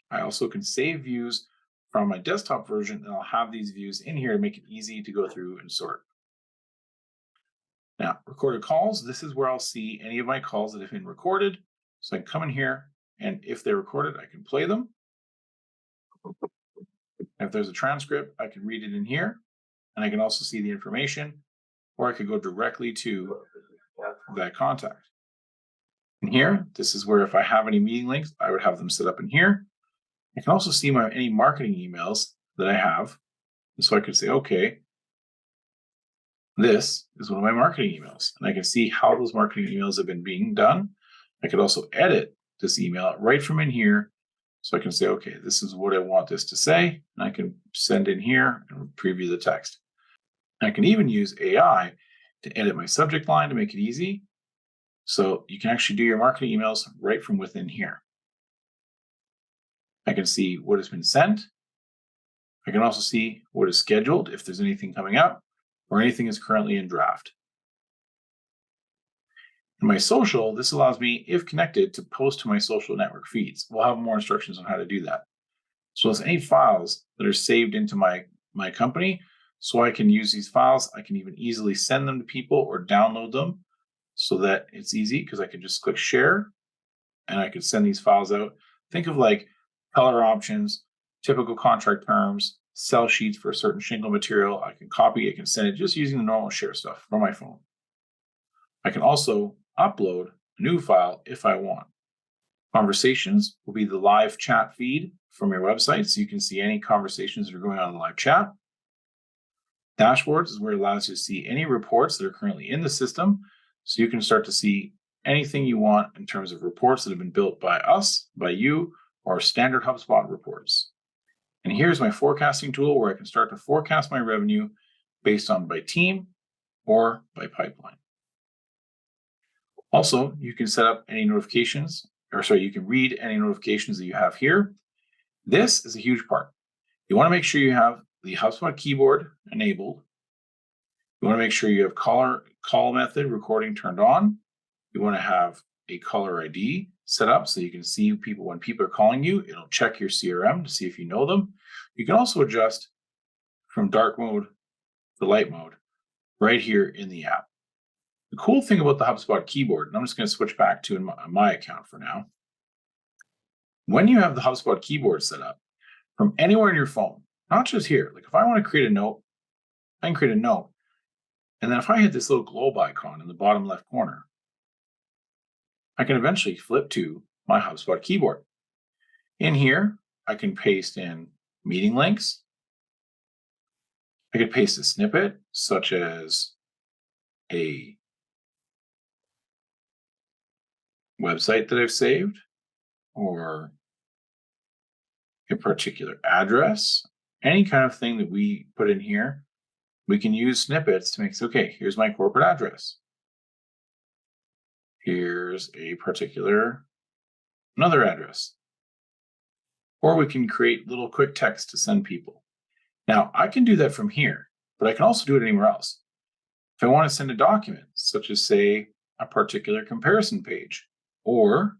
I also can save views from my desktop version, and I'll have these views in here to make it easy to go through and sort. Now, recorded calls, this is where I'll see any of my calls that have been recorded. So I can come in here, and if they're recorded, I can play them. If there's a transcript, I can read it in here, and I can also see the information, or I could go directly to that contact. And here, this is where if I have any meeting links, I would have them set up in here. I can also see any marketing emails that I have. And so I could say, okay, this is one of my marketing emails. And I can see how those marketing emails have been being done. I could also edit this email right from in here. So I can say, okay, this is what I want this to say. And I can send in here and preview the text. I can even use AI to edit my subject line to make it easy. So you can actually do your marketing emails right from within here. I can see what has been sent. I can also see what is scheduled if there's anything coming up or anything is currently in draft. In my social, this allows me, if connected, to post to my social network feeds. We'll have more instructions on how to do that. So as any files that are saved into my company, so I can use these files. I can even easily send them to people or download them so that it's easy, because I can just click share and I can send these files out. Think of like color options, typical contract terms, sell sheets for a certain shingle material. I can copy, I can send it just using the normal share stuff from my phone. I can also upload a new file if I want. Conversations will be the live chat feed from your website, so you can see any conversations that are going on in the live chat. Dashboards is where it allows you to see any reports that are currently in the system, so you can start to see anything you want in terms of reports that have been built by us, by you, or standard HubSpot reports. And here's my forecasting tool where I can start to forecast my revenue based on by team or by pipeline. Also, you can set up any notifications, you can read any notifications that you have here. This is a huge part. You want to make sure you have the HubSpot keyboard enabled. You want to make sure you have call method recording turned on. You want to have a caller ID set up so you can see people when people are calling you. It'll check your CRM to see if you know them. You can also adjust from dark mode to light mode right here in the app. The cool thing about the HubSpot keyboard, and I'm just going to switch back to my account for now. When you have the HubSpot keyboard set up from anywhere in your phone, not just here, like if I want to create a note, I can create a note. And then if I hit this little globe icon in the bottom left corner, I can eventually flip to my HubSpot keyboard. In here, I can paste in meeting links. I could paste a snippet, such as a website that I've saved, or a particular address, any kind of thing that we put in here. We can use snippets to make, okay, here's my corporate address. Here's a particular another address. Or we can create little quick text to send people. Now, I can do that from here, but I can also do it anywhere else. If I want to send a document, such as, say, a particular comparison page, or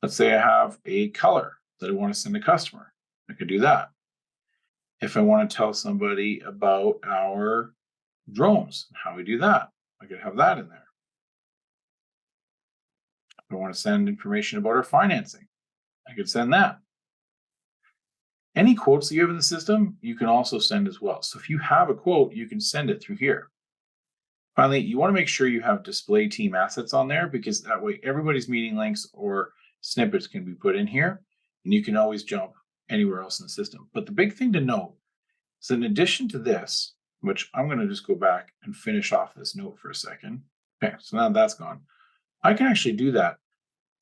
let's say I have a color that I want to send a customer, I could do that. If I want to tell somebody about our drones, how we do that, I could have that in there. If I want to send information about our financing, I could send that. Any quotes that you have in the system, you can also send as well. So if you have a quote, you can send it through here. Finally, you want to make sure you have display team assets on there, because that way everybody's meeting links or snippets can be put in here, and you can always jump anywhere else in the system. But the big thing to note is, in addition to this, which I'm going to just go back and finish off this note for a second. Okay, so now that's gone. I can actually do that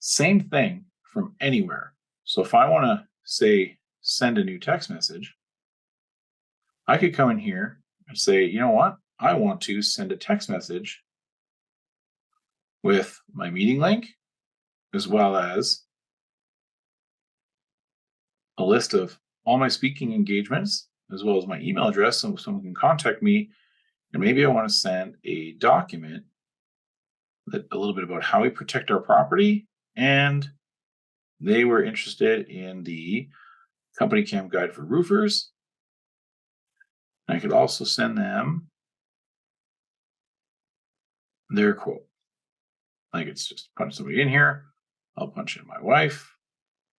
same thing from anywhere. So if I want to say send a new text message, I could come in here and say, you know what? I want to send a text message with my meeting link, as well as a list of all my speaking engagements, as well as my email address so someone can contact me. And maybe I want to send a document that a little bit about how we protect our property, and they were interested in the company cam guide for roofers. And I could also send them their quote. Like, it's just punch somebody in here. I'll punch in my wife,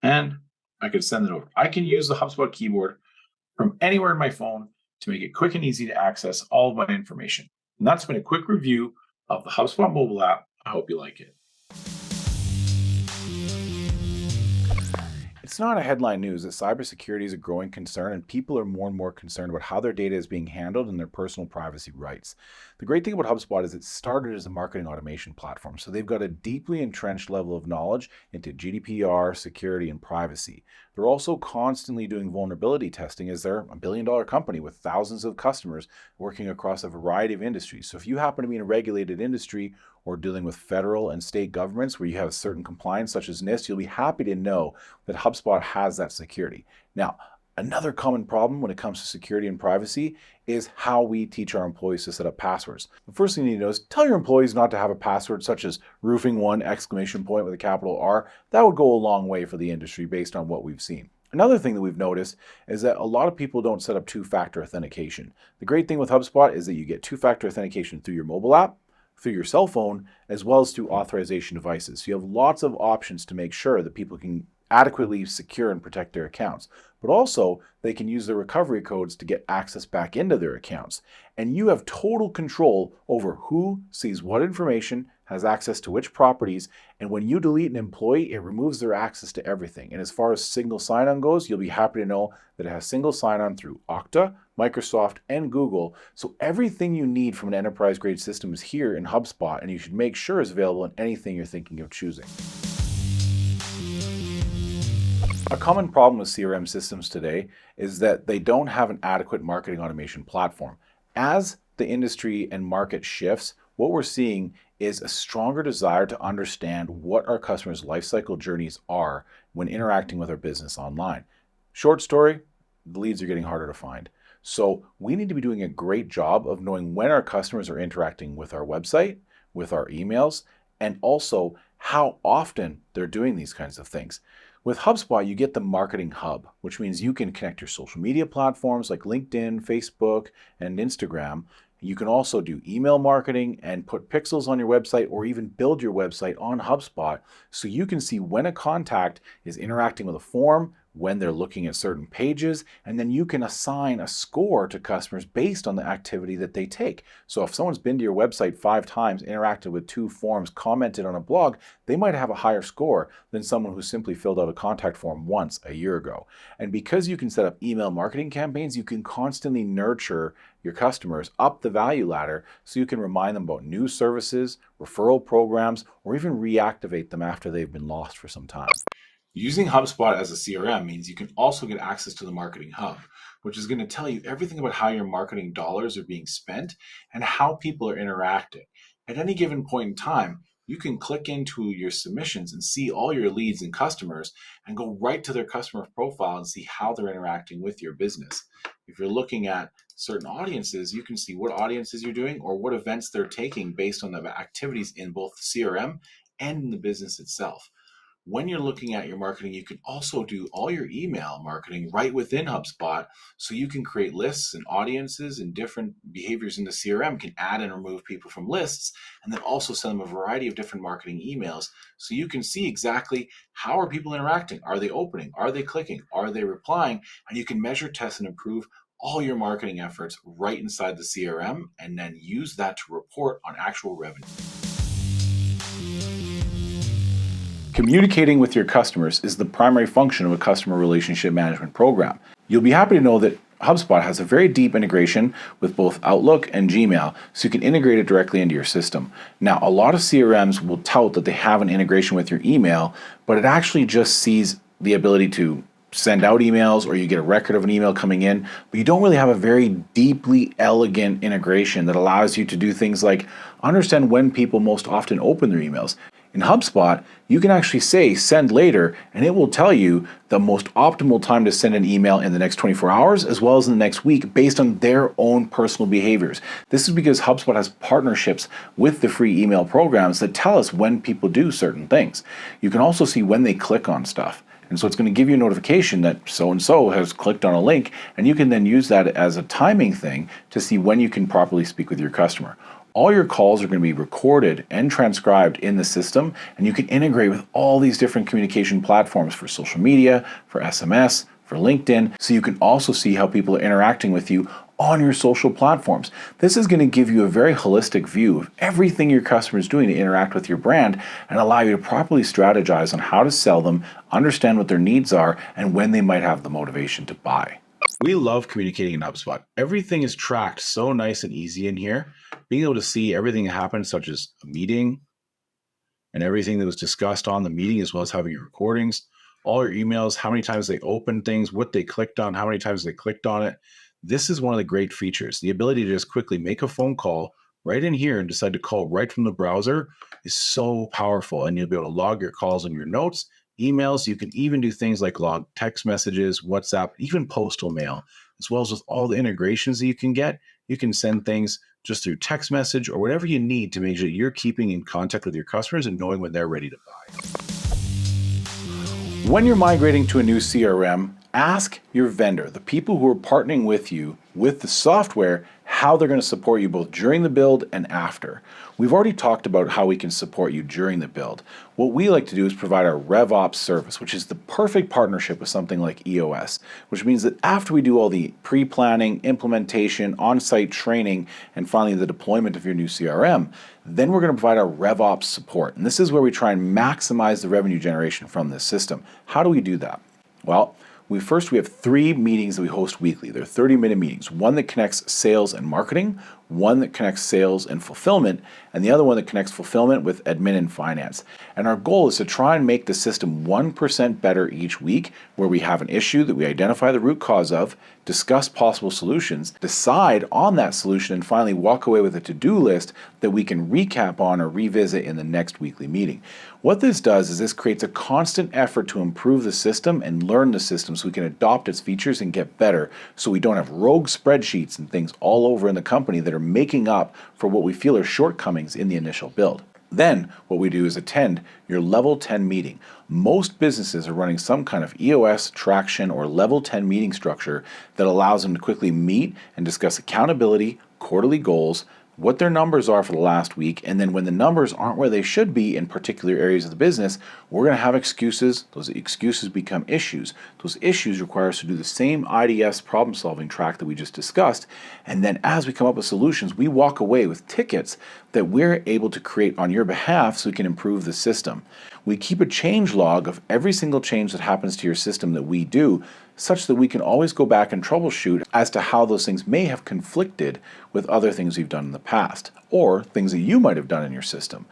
and I could send it over. I can use the HubSpot keyboard from anywhere in my phone to make it quick and easy to access all of my information. And that's been a quick review of the HubSpot mobile app. I hope you like it. It's not a headline news that cybersecurity is a growing concern, and people are more and more concerned about how their data is being handled and their personal privacy rights. The great thing about HubSpot is it started as a marketing automation platform, so they've got a deeply entrenched level of knowledge into GDPR, security, and privacy. They're also constantly doing vulnerability testing, as they're a billion-dollar company with thousands of customers working across a variety of industries. So if you happen to be in a regulated industry or dealing with federal and state governments where you have a certain compliance such as NIST, you'll be happy to know that HubSpot has that security. Now, another common problem when it comes to security and privacy is how we teach our employees to set up passwords. The first thing you need to know is tell your employees not to have a password such as roofing1 exclamation point with a capital R. That would go a long way for the industry based on what we've seen. Another thing that we've noticed is that a lot of people don't set up two-factor authentication. The great thing with HubSpot is that you get two-factor authentication through your mobile app, through your cell phone, as well as through authorization devices. So you have lots of options to make sure that people can adequately secure and protect their accounts. But also, they can use their recovery codes to get access back into their accounts. And you have total control over who sees what information, has access to which properties, and when you delete an employee, it removes their access to everything. And as far as single sign-on goes, you'll be happy to know that it has single sign-on through Okta, Microsoft, and Google. So everything you need from an enterprise-grade system is here in HubSpot, and you should make sure it's available in anything you're thinking of choosing. A common problem with CRM systems today is that they don't have an adequate marketing automation platform. As the industry and market shifts, what we're seeing is a stronger desire to understand what our customers' lifecycle journeys are when interacting with our business online. Short story, the leads are getting harder to find. So we need to be doing a great job of knowing when our customers are interacting with our website, with our emails, and also how often they're doing these kinds of things. With HubSpot, you get the Marketing Hub, which means you can connect your social media platforms like LinkedIn, Facebook, and Instagram. You can also do email marketing and put pixels on your website, or even build your website on HubSpot so you can see when a contact is interacting with a form, when they're looking at certain pages, and then you can assign a score to customers based on the activity that they take. So if someone's been to your website 5 times, interacted with 2 forms, commented on a blog, they might have a higher score than someone who simply filled out a contact form once a year ago. And because you can set up email marketing campaigns, you can constantly nurture your customers up the value ladder so you can remind them about new services, referral programs, or even reactivate them after they've been lost for some time. Using HubSpot as a CRM means you can also get access to the Marketing Hub, which is going to tell you everything about how your marketing dollars are being spent and how people are interacting. At any given point in time, you can click into your submissions and see all your leads and customers and go right to their customer profile and see how they're interacting with your business. If you're looking at certain audiences, you can see what audiences you're doing or what events they're taking based on the activities in both the CRM and in the business itself. When you're looking at your marketing, you can also do all your email marketing right within HubSpot. So you can create lists and audiences and different behaviors in the CRM, can add and remove people from lists, and then also send them a variety of different marketing emails. So you can see exactly how are people interacting? Are they opening? Are they clicking? Are they replying? And you can measure, test, and improve all your marketing efforts right inside the CRM, and then use that to report on actual revenue. Communicating with your customers is the primary function of a customer relationship management program. You'll be happy to know that HubSpot has a very deep integration with both Outlook and Gmail, so you can integrate it directly into your system. Now, a lot of CRMs will tout that they have an integration with your email, but it actually just sees the ability to send out emails, or you get a record of an email coming in, but you don't really have a very deeply elegant integration that allows you to do things like understand when people most often open their emails. In HubSpot, you can actually say send later, and it will tell you the most optimal time to send an email in the next 24 hours as well as in the next week based on their own personal behaviors. This is because HubSpot has partnerships with the free email programs that tell us when people do certain things. You can also see when they click on stuff. And so it's going to give you a notification that so-and-so has clicked on a link, and you can then use that as a timing thing to see when you can properly speak with your customer. All your calls are going to be recorded and transcribed in the system, and you can integrate with all these different communication platforms for social media, for SMS, for LinkedIn, so you can also see how people are interacting with you on your social platforms. This is going to give you a very holistic view of everything your customer is doing to interact with your brand and allow you to properly strategize on how to sell them, understand what their needs are, and when they might have the motivation to buy. We love communicating in HubSpot. Everything is tracked so nice and easy in here. Being able to see everything that happened, such as a meeting and everything that was discussed on the meeting, as well as having your recordings, all your emails, how many times they opened things, what they clicked on, how many times they clicked on it. This is one of the great features. The ability to just quickly make a phone call right in here and decide to call right from the browser is so powerful. And you'll be able to log your calls and your notes, emails. You can even do things like log text messages, WhatsApp, even postal mail, as well as with all the integrations that you can get. You can send things just through text message or whatever you need to make sure you're keeping in contact with your customers and knowing when they're ready to buy. When you're migrating to a new CRM, ask your vendor, the people who are partnering with you with the software, how they're going to support you both during the build and after. We've already talked about how we can support you during the build. What we like to do is provide our RevOps service, which is the perfect partnership with something like EOS, which means that after we do all the pre-planning, implementation, on-site training, and finally the deployment of your new CRM, then we're going to provide our RevOps support. And this is where we try and maximize the revenue generation from this system. How do we do that? Well, we have 3 meetings that we host weekly. They're 30-minute meetings. One that connects sales and marketing, one that connects sales and fulfillment, and the other one that connects fulfillment with admin and finance. And our goal is to try and make the system 1% better each week, where we have an issue that we identify the root cause of, discuss possible solutions, decide on that solution, and finally walk away with a to-do list that we can recap on or revisit in the next weekly meeting. What this does is this creates a constant effort to improve the system and learn the system so we can adopt its features and get better, so we don't have rogue spreadsheets and things all over in the company that are making up for what we feel are shortcomings in the initial build. Then what we do is attend your level 10 meeting. Most businesses are running some kind of EOS, traction, or level 10 meeting structure that allows them to quickly meet and discuss accountability, quarterly goals, what their numbers are for the last week, and then when the numbers aren't where they should be in particular areas of the business, we're going to have excuses. Those excuses become issues. Those issues require us to do the same IDS problem-solving track that we just discussed, and then as we come up with solutions, we walk away with tickets that we're able to create on your behalf so we can improve the system. We keep a change log of every single change that happens to your system that we do, such that we can always go back and troubleshoot as to how those things may have conflicted with other things we've done in the past, or things that you might have done in your system.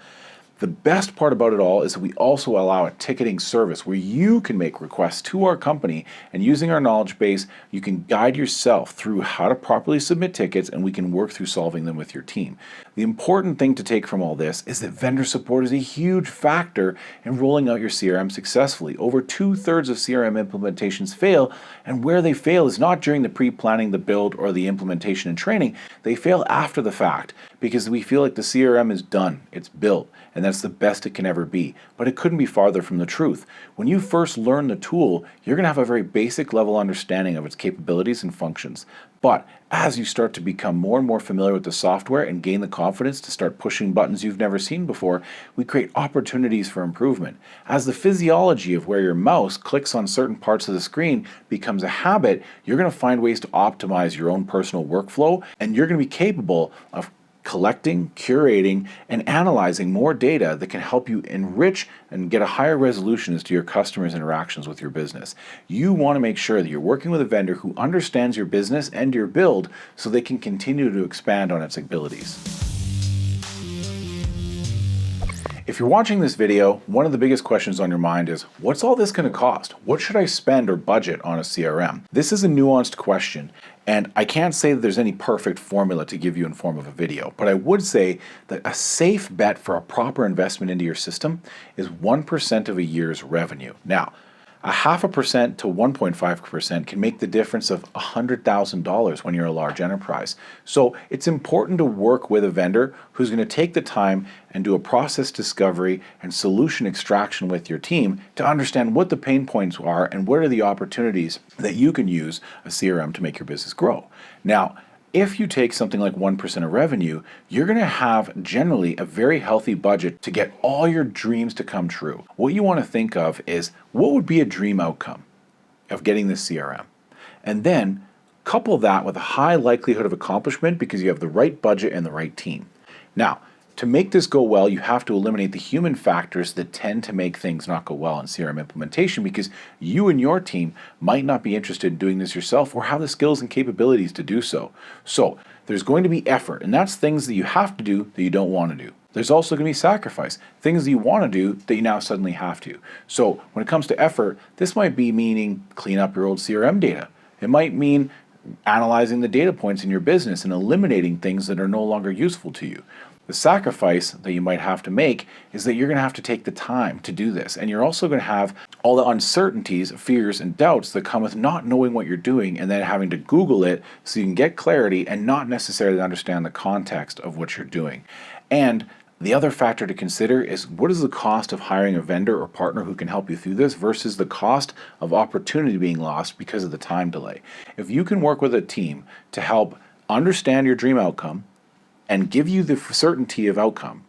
The best part about it all is that we also allow a ticketing service where you can make requests to our company, and using our knowledge base, you can guide yourself through how to properly submit tickets, and we can work through solving them with your team. The important thing to take from all this is that vendor support is a huge factor in rolling out your CRM successfully. Over 2/3 of CRM implementations fail, and where they fail is not during the pre-planning, the build, or the implementation and training. They fail after the fact because we feel like the CRM is done, it's built, and that's the best it can ever be. But it couldn't be farther from the truth. When you first learn the tool, you're going to have a very basic level understanding of its capabilities and functions. But as you start to become more and more familiar with the software and gain the confidence to start pushing buttons you've never seen before, we create opportunities for improvement. As the physiology of where your mouse clicks on certain parts of the screen becomes a habit, you're going to find ways to optimize your own personal workflow, and you're going to be capable of collecting, curating, and analyzing more data that can help you enrich and get a higher resolution as to your customers' interactions with your business. You want to make sure that you're working with a vendor who understands your business and your build so they can continue to expand on its abilities. If you're watching this video, one of the biggest questions on your mind is, what's all this going to cost? What should I spend or budget on a CRM? This is a nuanced question, and I can't say that there's any perfect formula to give you in form of a video, but I would say that a safe bet for a proper investment into your system is 1% of a year's revenue. Now, a 0.5% to 1.5% can make the difference of $100,000 when you're a large enterprise. So it's important to work with a vendor who's going to take the time and do a process discovery and solution extraction with your team to understand what the pain points are and what are the opportunities that you can use a CRM to make your business grow. Now, if you take something like 1% of revenue, you're going to have generally a very healthy budget to get all your dreams to come true. What you want to think of is, what would be a dream outcome of getting this CRM? And then couple that with a high likelihood of accomplishment because you have the right budget and the right team. Now, to make this go well, you have to eliminate the human factors that tend to make things not go well in CRM implementation, because you and your team might not be interested in doing this yourself or have the skills and capabilities to do so. So there's going to be effort, and that's things that you have to do that you don't want to do. There's also going to be sacrifice, things that you want to do that you now suddenly have to. So when it comes to effort, this might be meaning clean up your old CRM data. It might mean analyzing the data points in your business and eliminating things that are no longer useful to you. The sacrifice that you might have to make is that you're going to have to take the time to do this. And you're also going to have all the uncertainties, fears, and doubts that come with not knowing what you're doing and then having to Google it so you can get clarity and not necessarily understand the context of what you're doing. And the other factor to consider is, what is the cost of hiring a vendor or partner who can help you through this versus the cost of opportunity being lost because of the time delay. If you can work with a team to help understand your dream outcome and give you the certainty of outcome,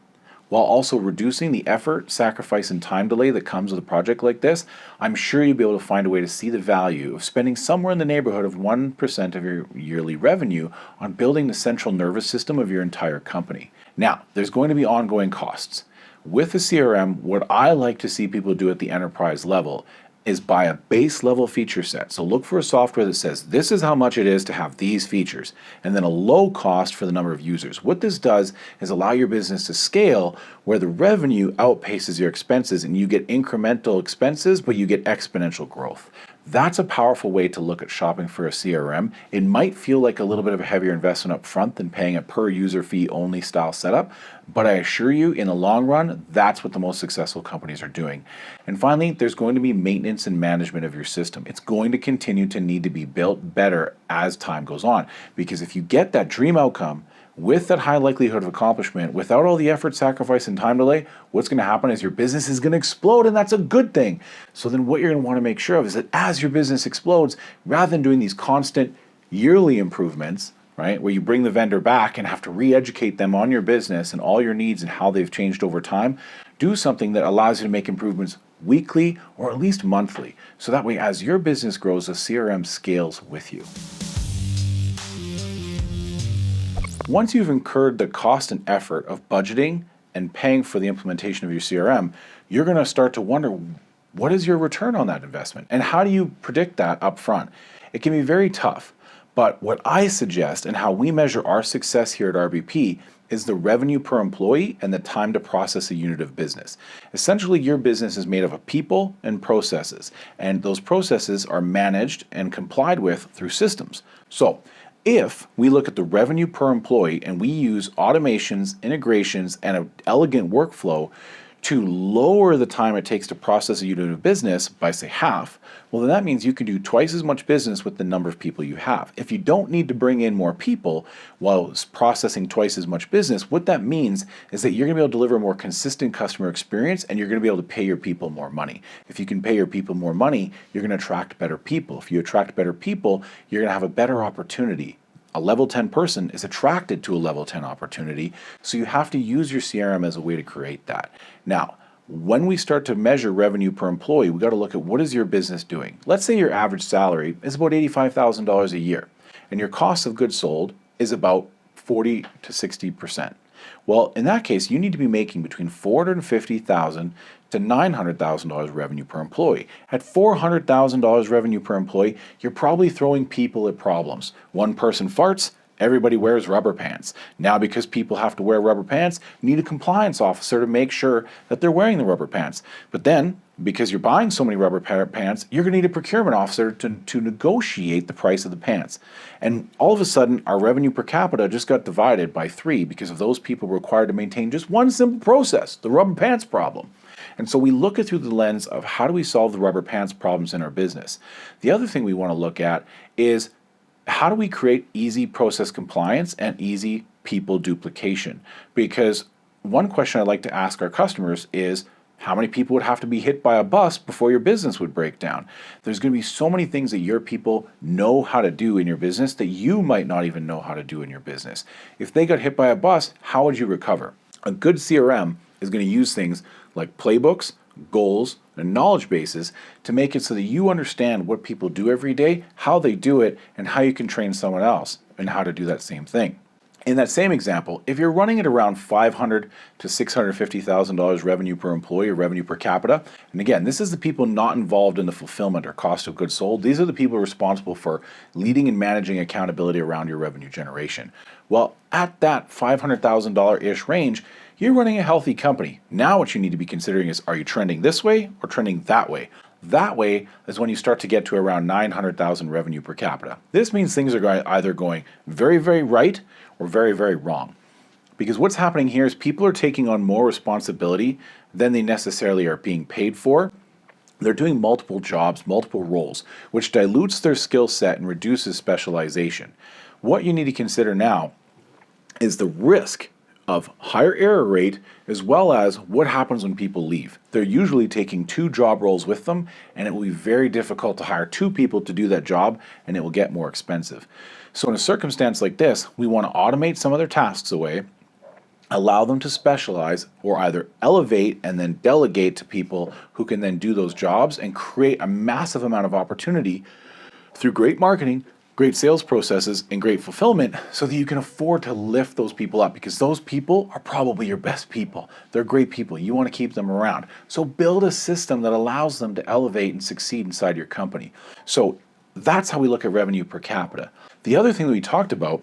while also reducing the effort, sacrifice, and time delay that comes with a project like this, I'm sure you'll be able to find a way to see the value of spending somewhere in the neighborhood of 1% of your yearly revenue on building the central nervous system of your entire company. Now, there's going to be ongoing costs. With a CRM, what I like to see people do at the enterprise level is buy a base level feature set. So look for a software that says this is how much it is to have these features, and then a low cost for the number of users. What this does is allow your business to scale where the revenue outpaces your expenses and you get incremental expenses, but you get exponential growth. That's a powerful way to look at shopping for a CRM. It might feel like a little bit of a heavier investment up front than paying a per user fee only style setup, but I assure you in the long run, that's what the most successful companies are doing. And finally, there's going to be maintenance and management of your system. It's going to continue to need to be built better as time goes on, because if you get that dream outcome with that high likelihood of accomplishment, without all the effort, sacrifice, and time delay, what's going to happen is your business is going to explode, and that's a good thing. So then what you're going to want to make sure of is that as your business explodes, rather than doing these constant yearly improvements, right, where you bring the vendor back and have to re-educate them on your business and all your needs and how they've changed over time, do something that allows you to make improvements weekly or at least monthly. So that way, as your business grows, the CRM scales with you. Once you've incurred the cost and effort of budgeting and paying for the implementation of your CRM, you're going to start to wonder, what is your return on that investment? And how do you predict that up front? It can be very tough, but what I suggest and how we measure our success here at RBP is the revenue per employee and the time to process a unit of business. Essentially, your business is made up of people and processes, and those processes are managed and complied with through systems. So, if we look at the revenue per employee and we use automations, integrations, and an elegant workflow to lower the time it takes to process a unit of business by, say, half, well, then that means you can do twice as much business with the number of people you have. If you don't need to bring in more people while processing twice as much business, what that means is that you're going to be able to deliver a more consistent customer experience, and you're going to be able to pay your people more money. If you can pay your people more money, you're going to attract better people. If you attract better people, you're going to have a better opportunity. A level 10 person is attracted to a level 10 opportunity, so you have to use your CRM as a way to create that. Now, when we start to measure revenue per employee, we got to look at what is your business doing. Let's say your average salary is about $85,000 a year, and your cost of goods sold is about 40 to 60%. Well, in that case, you need to be making between $450,000 to $900,000 revenue per employee. At $400,000 revenue per employee, you're probably throwing people at problems. One person farts, everybody wears rubber pants. Now, because people have to wear rubber pants, you need a compliance officer to make sure that they're wearing the rubber pants. But then, because you're buying so many rubber pants, you're going to need a procurement officer to negotiate the price of the pants. And all of a sudden, our revenue per capita just got divided by 3 because of those people required to maintain just one simple process, the rubber pants problem. And so we look at through the lens of how do we solve the rubber pants problems in our business. The other thing we want to look at is how do we create easy process compliance and easy people duplication? Because one question I'd like to ask our customers is, how many people would have to be hit by a bus before your business would break down? There's going to be so many things that your people know how to do in your business that you might not even know how to do in your business. If they got hit by a bus, how would you recover? A good CRM is going to use things like playbooks, goals, and knowledge bases to make it so that you understand what people do every day, how they do it, and how you can train someone else and how to do that same thing. In that same example, if you're running at around $500,000 to $650,000 revenue per employee or revenue per capita, and again, this is the people not involved in the fulfillment or cost of goods sold. These are the people responsible for leading and managing accountability around your revenue generation. Well, at that $500,000-ish range, you're running a healthy company. Now what you need to be considering is, are you trending this way or trending that way? That way is when you start to get to around 900,000 revenue per capita. This means things are either going very, very right or very, very wrong. Because what's happening here is people are taking on more responsibility than they necessarily are being paid for. They're doing multiple jobs, multiple roles, which dilutes their skill set and reduces specialization. What you need to consider now is the risk of higher error rate, as well as what happens when people leave. They're usually taking 2 job roles with them, and it will be very difficult to hire 2 people to do that job, and it will get more expensive. So in a circumstance like this, we want to automate some of their tasks away, allow them to specialize, or either elevate and then delegate to people who can then do those jobs and create a massive amount of opportunity through great marketing, great sales processes, and great fulfillment, so that you can afford to lift those people up, because those people are probably your best people. They're great people. You want to keep them around. So build a system that allows them to elevate and succeed inside your company. So that's how we look at revenue per capita. The other thing that we talked about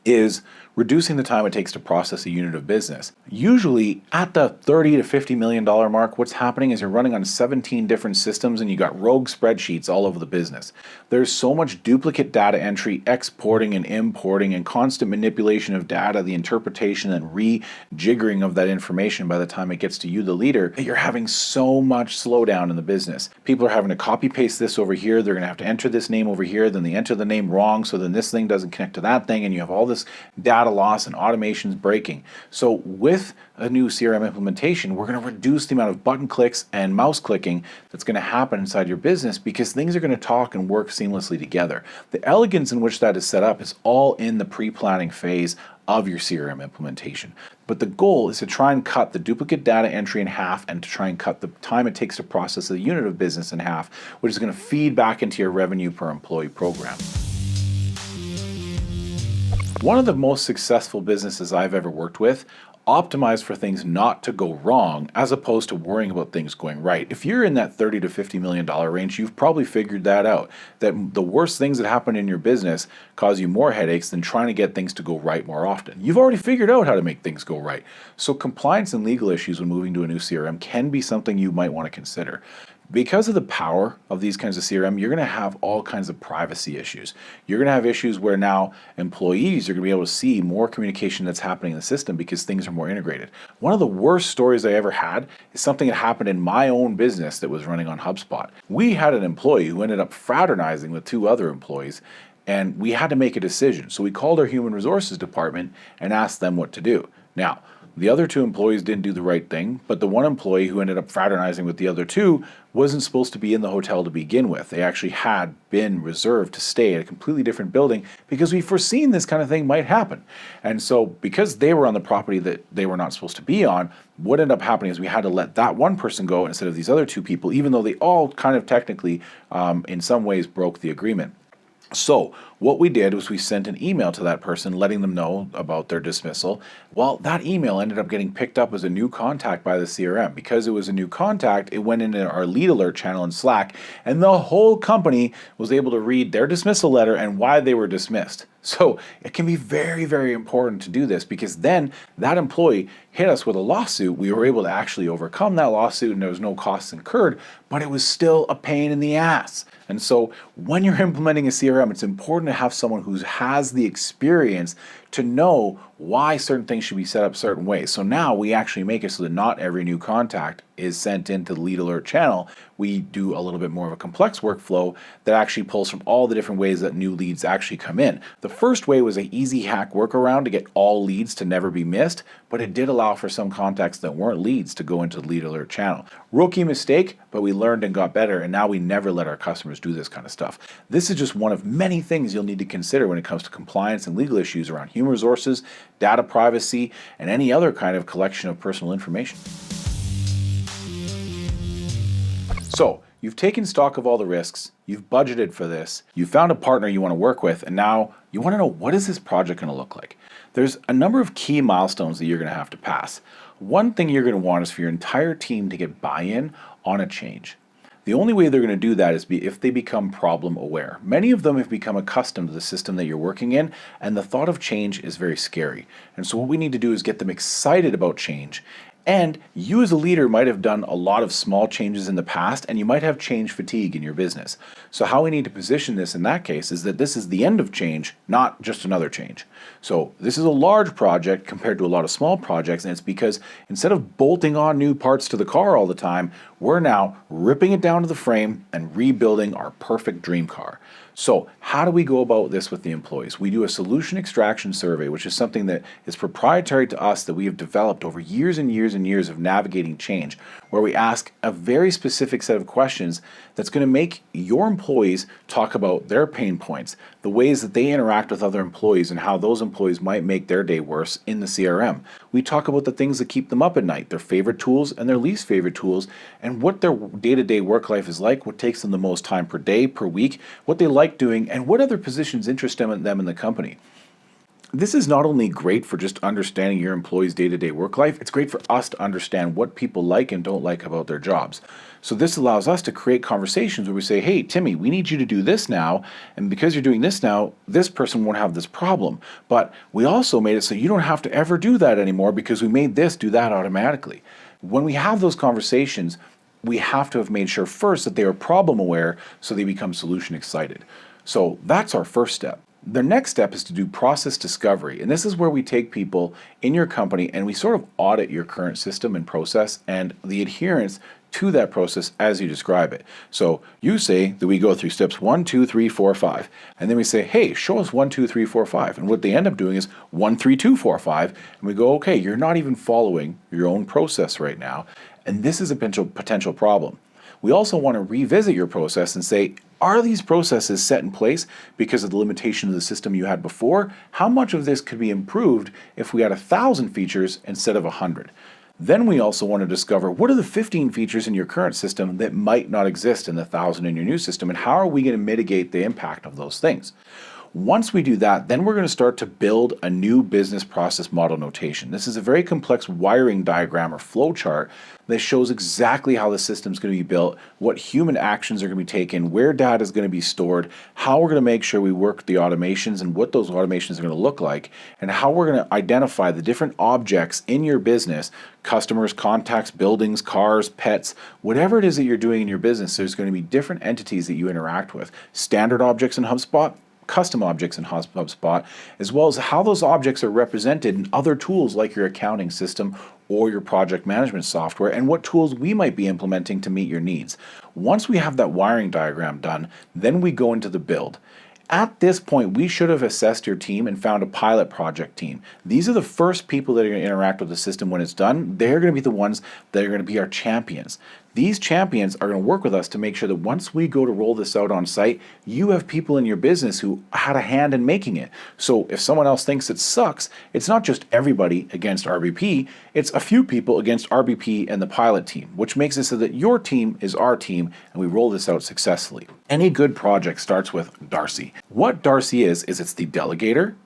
is reducing the time it takes to process a unit of business. Usually at the $30 to $50 million mark, what's happening is you're running on 17 different systems and you got rogue spreadsheets all over the business. There's so much duplicate data entry, exporting and importing, and constant manipulation of data, the interpretation and rejiggering of that information by the time it gets to you, the leader, that you're having so much slowdown in the business. People are having to copy paste this over here. They're going to have to enter this name over here. Then they enter the name wrong. So then this thing doesn't connect to that thing. And you have all this data loss and automations breaking. So with a new CRM implementation, we're going to reduce the amount of button clicks and mouse clicking that's going to happen inside your business, because things are going to talk and work seamlessly together. The elegance in which that is set up is all in the pre-planning phase of your CRM implementation. But the goal is to try and cut the duplicate data entry in half, and to try and cut the time it takes to process a unit of business in half, which is going to feed back into your revenue per employee program. One of the most successful businesses I've ever worked with optimized for things not to go wrong, as opposed to worrying about things going right. If you're in that $30 to $50 million range, you've probably figured that out, that the worst things that happen in your business cause you more headaches than trying to get things to go right more often. You've already figured out how to make things go right. So compliance and legal issues when moving to a new CRM can be something you might want to consider. Because of the power of these kinds of CRM, you're going to have all kinds of privacy issues. You're going to have issues where now employees are going to be able to see more communication that's happening in the system because things are more integrated. One of the worst stories I ever had is something that happened in my own business that was running on HubSpot. We had an employee who ended up fraternizing with two other employees, and we had to make a decision. So we called our human resources department and asked them what to do. Now, the other two employees didn't do the right thing, but the one employee who ended up fraternizing with the other two wasn't supposed to be in the hotel to begin with. They actually had been reserved to stay at a completely different building because we foreseen this kind of thing might happen. And so because they were on the property that they were not supposed to be on, what ended up happening is we had to let that one person go instead of these other two people, even though they all kind of technically in some ways broke the agreement. So what we did was we sent an email to that person letting them know about their dismissal. Well, that email ended up getting picked up as a new contact by the CRM. Because it was a new contact, it went into our lead alert channel in Slack, and the whole company was able to read their dismissal letter and why they were dismissed. So it can be very, very important to do this because then that employee hit us with a lawsuit. We were able to actually overcome that lawsuit and there was no costs incurred, but it was still a pain in the ass. And so when you're implementing a CRM, it's important to have someone who has the experience to know why certain things should be set up certain ways. So now we actually make it so that not every new contact is sent into the lead alert channel. We do a little bit more of a complex workflow that actually pulls from all the different ways that new leads actually come in. The first way was an easy hack workaround to get all leads to never be missed, but it did allow for some contacts that weren't leads to go into the lead alert channel. Rookie mistake, but we learned and got better, and now we never let our customers do this kind of stuff. This is just one of many things you'll need to consider when it comes to compliance and legal issues around human resources, data privacy, and any other kind of collection of personal information. So, you've taken stock of all the risks, you've budgeted for this, you've found a partner you want to work with, and now you want to know, what is this project going to look like? There's a number of key milestones that you're going to have to pass. One thing you're going to want is for your entire team to get buy-in on a change. The only way they're going to do that is if they become problem aware. Many of them have become accustomed to the system that you're working in, and the thought of change is very scary. And so what we need to do is get them excited about change. And you as a leader might have done a lot of small changes in the past, and you might have change fatigue in your business. So how we need to position this in that case is that this is the end of change, not just another change. So this is a large project compared to a lot of small projects, and it's because instead of bolting on new parts to the car all the time, we're now ripping it down to the frame and rebuilding our perfect dream car. So how do we go about this with the employees? We do a solution extraction survey, which is something that is proprietary to us that we have developed over years and years and years of navigating change, where we ask a very specific set of questions that's going to make your employees talk about their pain points, the ways that they interact with other employees and how those employees might make their day worse in the CRM. We talk about the things that keep them up at night, their favorite tools and their least favorite tools, and what their day-to-day work life is like, what takes them the most time per day, per week, what they like doing, and what other positions interest them in the company. This is not only great for just understanding your employees' day-to-day work life, it's great for us to understand what people like and don't like about their jobs. So this allows us to create conversations where we say, hey, Timmy, we need you to do this now, and because you're doing this now, this person won't have this problem. But we also made it so you don't have to ever do that anymore because we made this do that automatically. When we have those conversations, we have to have made sure first that they are problem aware so they become solution excited. So that's our first step. The next step is to do process discovery. And this is where we take people in your company and we sort of audit your current system and process and the adherence to that process as you describe it. So you say that we go through steps 1, 2, 3, 4, 5. And then we say, hey, show us 1, 2, 3, 4, 5. And what they end up doing is 1, 3, 2, 4, 5. And we go, okay, you're not even following your own process right now. And this is a potential problem. We also want to revisit your process and say, are these processes set in place because of the limitation of the system you had before? How much of this could be improved if we had 1,000 features instead of 100? Then we also want to discover what are the 15 features in your current system that might not exist in the 1,000 in your new system, and how are we going to mitigate the impact of those things? Once we do that, then we're going to start to build a new business process model notation. This is a very complex wiring diagram or flow chart that shows exactly how the system is going to be built, what human actions are going to be taken, where data is going to be stored, how we're going to make sure we work the automations and what those automations are going to look like, and how we're going to identify the different objects in your business, customers, contacts, buildings, cars, pets, whatever it is that you're doing in your business. There's going to be different entities that you interact with, standard objects in HubSpot, custom objects in HubSpot, as well as how those objects are represented in other tools like your accounting system or your project management software, and what tools we might be implementing to meet your needs. Once we have that wiring diagram done, then we go into the build. At this point, we should have assessed your team and found a pilot project team. These are the first people that are going to interact with the system when it's done. They're going to be the ones that are going to be our champions. These champions are going to work with us to make sure that once we go to roll this out on site, you have people in your business who had a hand in making it. So if someone else thinks it sucks, it's not just everybody against RBP, it's a few people against RBP and the pilot team, which makes it so that your team is our team and we roll this out successfully. Any good project starts with Darcy. What Darcy is it's the delegator,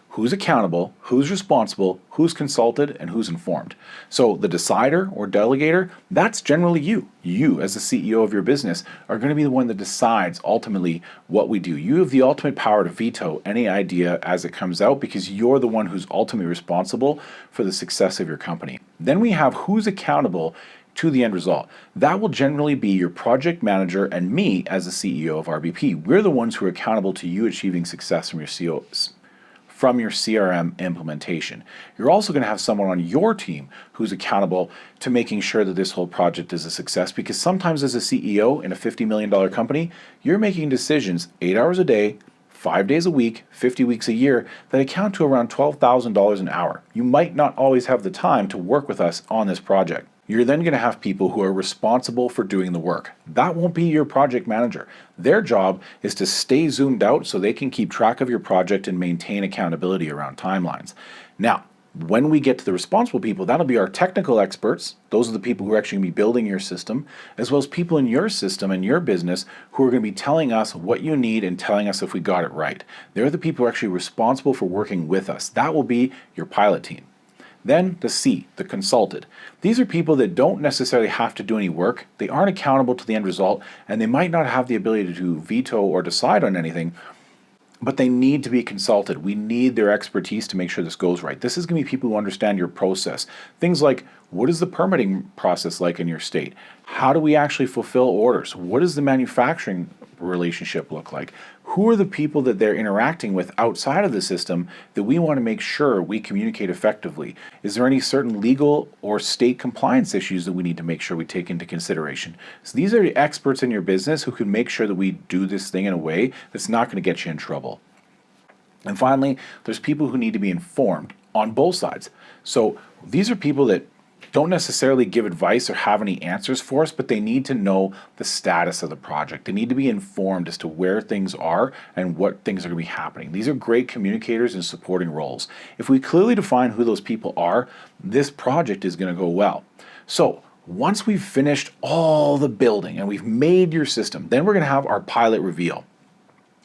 who's accountable, who's responsible, who's consulted, and who's informed. So the decider or delegator, that's generally you. You, as the CEO of your business, are going to be the one that decides ultimately what we do. You have the ultimate power to veto any idea as it comes out because you're the one who's ultimately responsible for the success of your company. Then we have who's accountable to the end result. That will generally be your project manager and me as the CEO of RBP. We're the ones who are accountable to you achieving success from your CRM implementation. You're also going to have someone on your team who's accountable to making sure that this whole project is a success, because sometimes as a CEO in a $50 million company, you're making decisions 8 hours a day, 5 days a week, 50 weeks a year that account to around $12,000 an hour. You might not always have the time to work with us on this project. You're then going to have people who are responsible for doing the work. That won't be your project manager. Their job is to stay zoomed out so they can keep track of your project and maintain accountability around timelines. Now, when we get to the responsible people, that'll be our technical experts. Those are the people who are actually going to be building your system, as well as people in your system and your business who are going to be telling us what you need and telling us if we got it right. They're the people who are actually responsible for working with us. That will be your pilot team. Then the C, the consulted. These are people that don't necessarily have to do any work. They aren't accountable to the end result, and they might not have the ability to veto or decide on anything, but they need to be consulted. We need their expertise to make sure this goes right. This is going to be people who understand your process. Things like, what is the permitting process like in your state? How do we actually fulfill orders? What does the manufacturing relationship look like? Who are the people that they're interacting with outside of the system that we want to make sure we communicate effectively? Is there any certain legal or state compliance issues that we need to make sure we take into consideration? So these are the experts in your business who can make sure that we do this thing in a way that's not going to get you in trouble. And finally, there's people who need to be informed on both sides. So these are people that don't necessarily give advice or have any answers for us, but they need to know the status of the project. They need to be informed as to where things are and what things are going to be happening. These are great communicators in supporting roles. If we clearly define who those people are, this project is going to go well. So once we've finished all the building and we've made your system, then we're going to have our pilot reveal.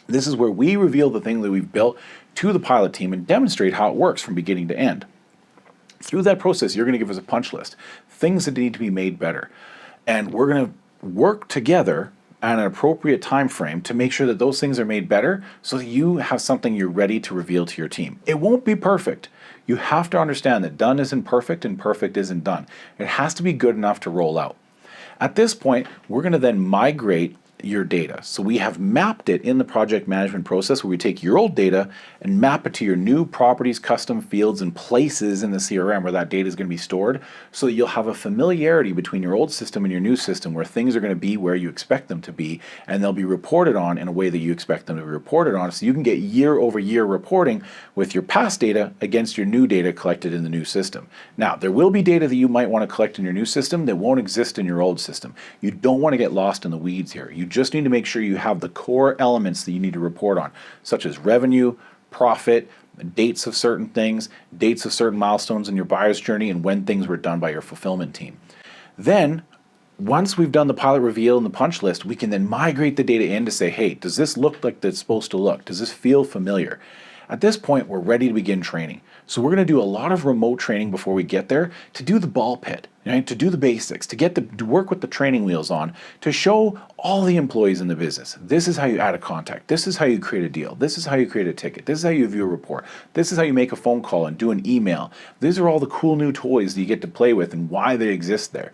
This is where we reveal the thing that we've built to the pilot team and demonstrate how it works from beginning to end. Through that process, you're going to give us a punch list, things that need to be made better. And we're going to work together at an appropriate time frame to make sure that those things are made better so that you have something you're ready to reveal to your team. It won't be perfect. You have to understand that done isn't perfect and perfect isn't done. It has to be good enough to roll out. At this point, we're going to then migrate your data. So we have mapped it in the project management process where we take your old data and map it to your new properties, custom fields, and places in the CRM where that data is going to be stored, so that you'll have a familiarity between your old system and your new system where things are going to be where you expect them to be, and they'll be reported on in a way that you expect them to be reported on, so you can get year-over-year reporting with your past data against your new data collected in the new system. Now, there will be data that you might want to collect in your new system that won't exist in your old system. You don't want to get lost in the weeds here. You just need to make sure you have the core elements that you need to report on, such as revenue, profit, dates of certain things, dates of certain milestones in your buyer's journey, and when things were done by your fulfillment team. Then, Once we've done the pilot reveal and the punch list, we can then migrate the data in to say, hey, does this look like it's supposed to look? Does this feel familiar? At this point, we're ready to begin training. So we're going to do a lot of remote training before we get there to do the ball pit, right? To do the basics, to work with the training wheels on, to show all the employees in the business. This is how you add a contact. This is how you create a deal. This is how you create a ticket. This is how you view a report. This is how you make a phone call and do an email. These are all the cool new toys that you get to play with and why they exist there.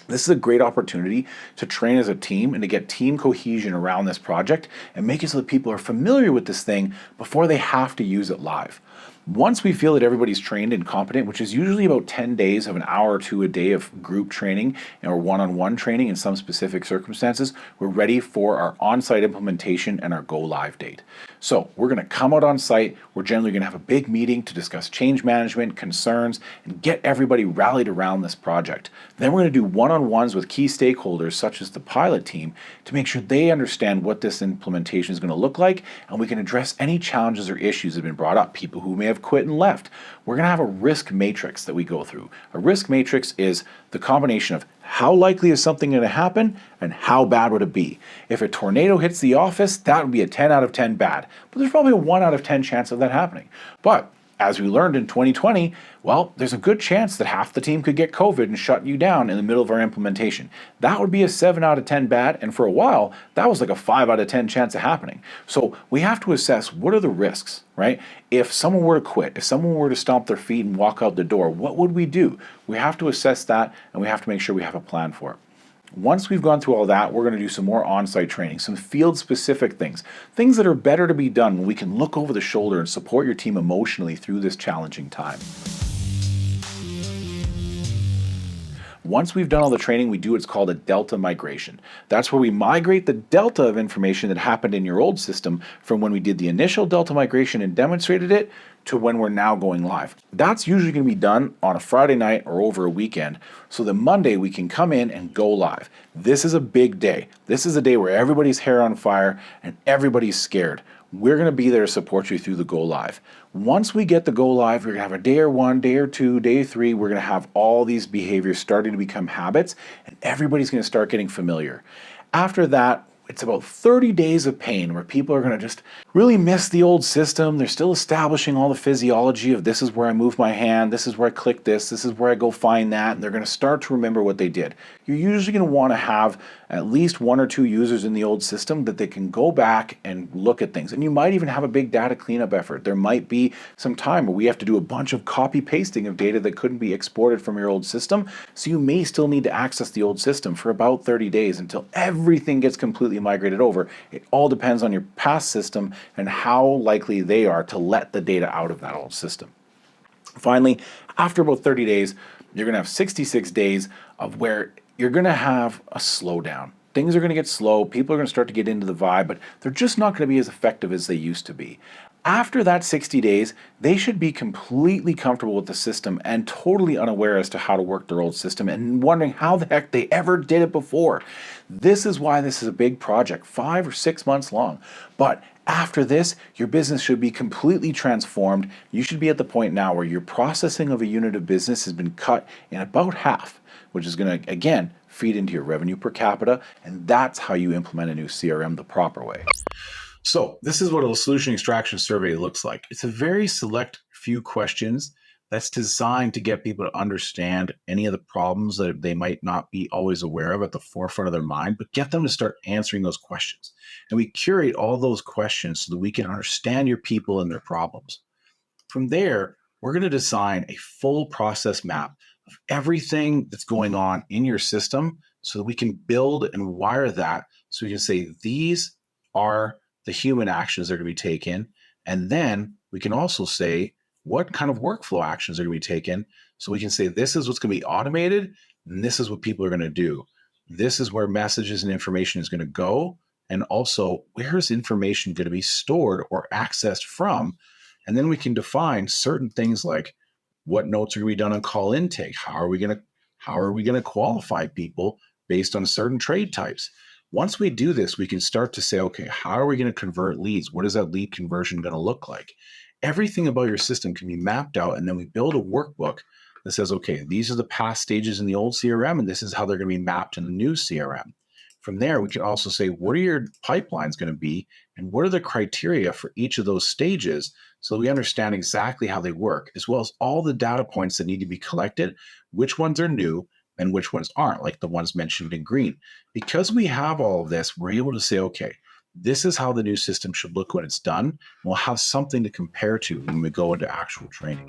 This is a great opportunity to train as a team and to get team cohesion around this project and make it so that people are familiar with this thing before they have to use it live. Once we feel that everybody's trained and competent, which is usually about 10 days of an hour or two a day of group training or one-on-one training in some specific circumstances, we're ready for our on-site implementation and our go-live date. So we're going to come out on site. We're generally going to have a big meeting to discuss change management, concerns, and get everybody rallied around this project. Then we're going to do one-on-ones with key stakeholders, such as the pilot team, to make sure they understand what this implementation is going to look like, and we can address any challenges or issues that have been brought up, people who may have quit and left. We're going to have a risk matrix that we go through. A risk matrix is the combination of how likely is something going to happen and how bad would it be. If a tornado hits the office, that would be a 10 out of 10 bad, but there's probably a 1 out of 10 chance of that happening. But as we learned in 2020, well, there's a good chance that half the team could get COVID and shut you down in the middle of our implementation. That would be a 7 out of 10 bad, and for a while, that was like a 5 out of 10 chance of happening. So we have to assess what are the risks, right? If someone were to quit, if someone were to stomp their feet and walk out the door, what would we do? We have to assess that, and we have to make sure we have a plan for it. Once we've gone through all that, we're going to do some more on-site training, some field-specific things that are better to be done when we can look over the shoulder and support your team emotionally through this challenging time. Once we've done all the training, we do what's called a delta migration. That's where we migrate the delta of information that happened in your old system from when we did the initial delta migration and demonstrated it to when we're now going live. That's usually going to be done on a Friday night or over a weekend, so that Monday we can come in and go live. This is a big day. This is a day where everybody's hair on fire and everybody's scared. We're going to be there to support you through the go live. Once we get the go live, we're going to have a day or one, day or two, day three. We're going to have all these behaviors starting to become habits, and everybody's going to start getting familiar. After that, it's about 30 days of pain where people are going to just really miss the old system. They're still establishing all the physiology of this is where I move my hand, this is where I click this is where I go find that, and they're going to start to remember what they did. You're usually going to want to have at least 1 or 2 users in the old system that they can go back and look at things. And you might even have a big data cleanup effort. There might be some time where we have to do a bunch of copy pasting of data that couldn't be exported from your old system. So you may still need to access the old system for about 30 days until everything gets completely migrated over. It all depends on your past system and how likely they are to let the data out of that old system. Finally, after about 30 days, you're going to have 66 days of where you're going to have a slowdown. Things are going to get slow. People are going to start to get into the vibe, but they're just not going to be as effective as they used to be. After that 60 days, they should be completely comfortable with the system and totally unaware as to how to work their old system and wondering how the heck they ever did it before. This is why this is a big project, 5 or 6 months long. But after this, your business should be completely transformed. You should be at the point now where your processing of a unit of business has been cut in about half, which is going to, again, feed into your revenue per capita, and that's how you implement a new CRM the proper way. So this is what a solution extraction survey looks like. It's a very select few questions that's designed to get people to understand any of the problems that they might not be always aware of at the forefront of their mind, but get them to start answering those questions. And we curate all those questions so that we can understand your people and their problems. From there, we're going to design a full process map of everything that's going on in your system so that we can build and wire that so we can say these are the human actions that are going to be taken. And then we can also say what kind of workflow actions are going to be taken. So we can say this is what's going to be automated and this is what people are going to do. This is where messages and information is going to go. And also where is information going to be stored or accessed from? And then we can define certain things like what notes are going to be done on call intake. How are we going to qualify people based on certain trade types? Once we do this, we can start to say, okay, how are we going to convert leads? What is that lead conversion going to look like? Everything about your system can be mapped out, and then we build a workbook that says, okay, these are the past stages in the old CRM, and this is how they're going to be mapped in the new CRM. From there, we can also say, what are your pipelines going to be, and what are the criteria for each of those stages, so we understand exactly how they work, as well as all the data points that need to be collected, which ones are new and which ones aren't, like the ones mentioned in green. Because we have all of this, we're able to say, okay, this is how the new system should look when it's done. We'll have something to compare to when we go into actual training.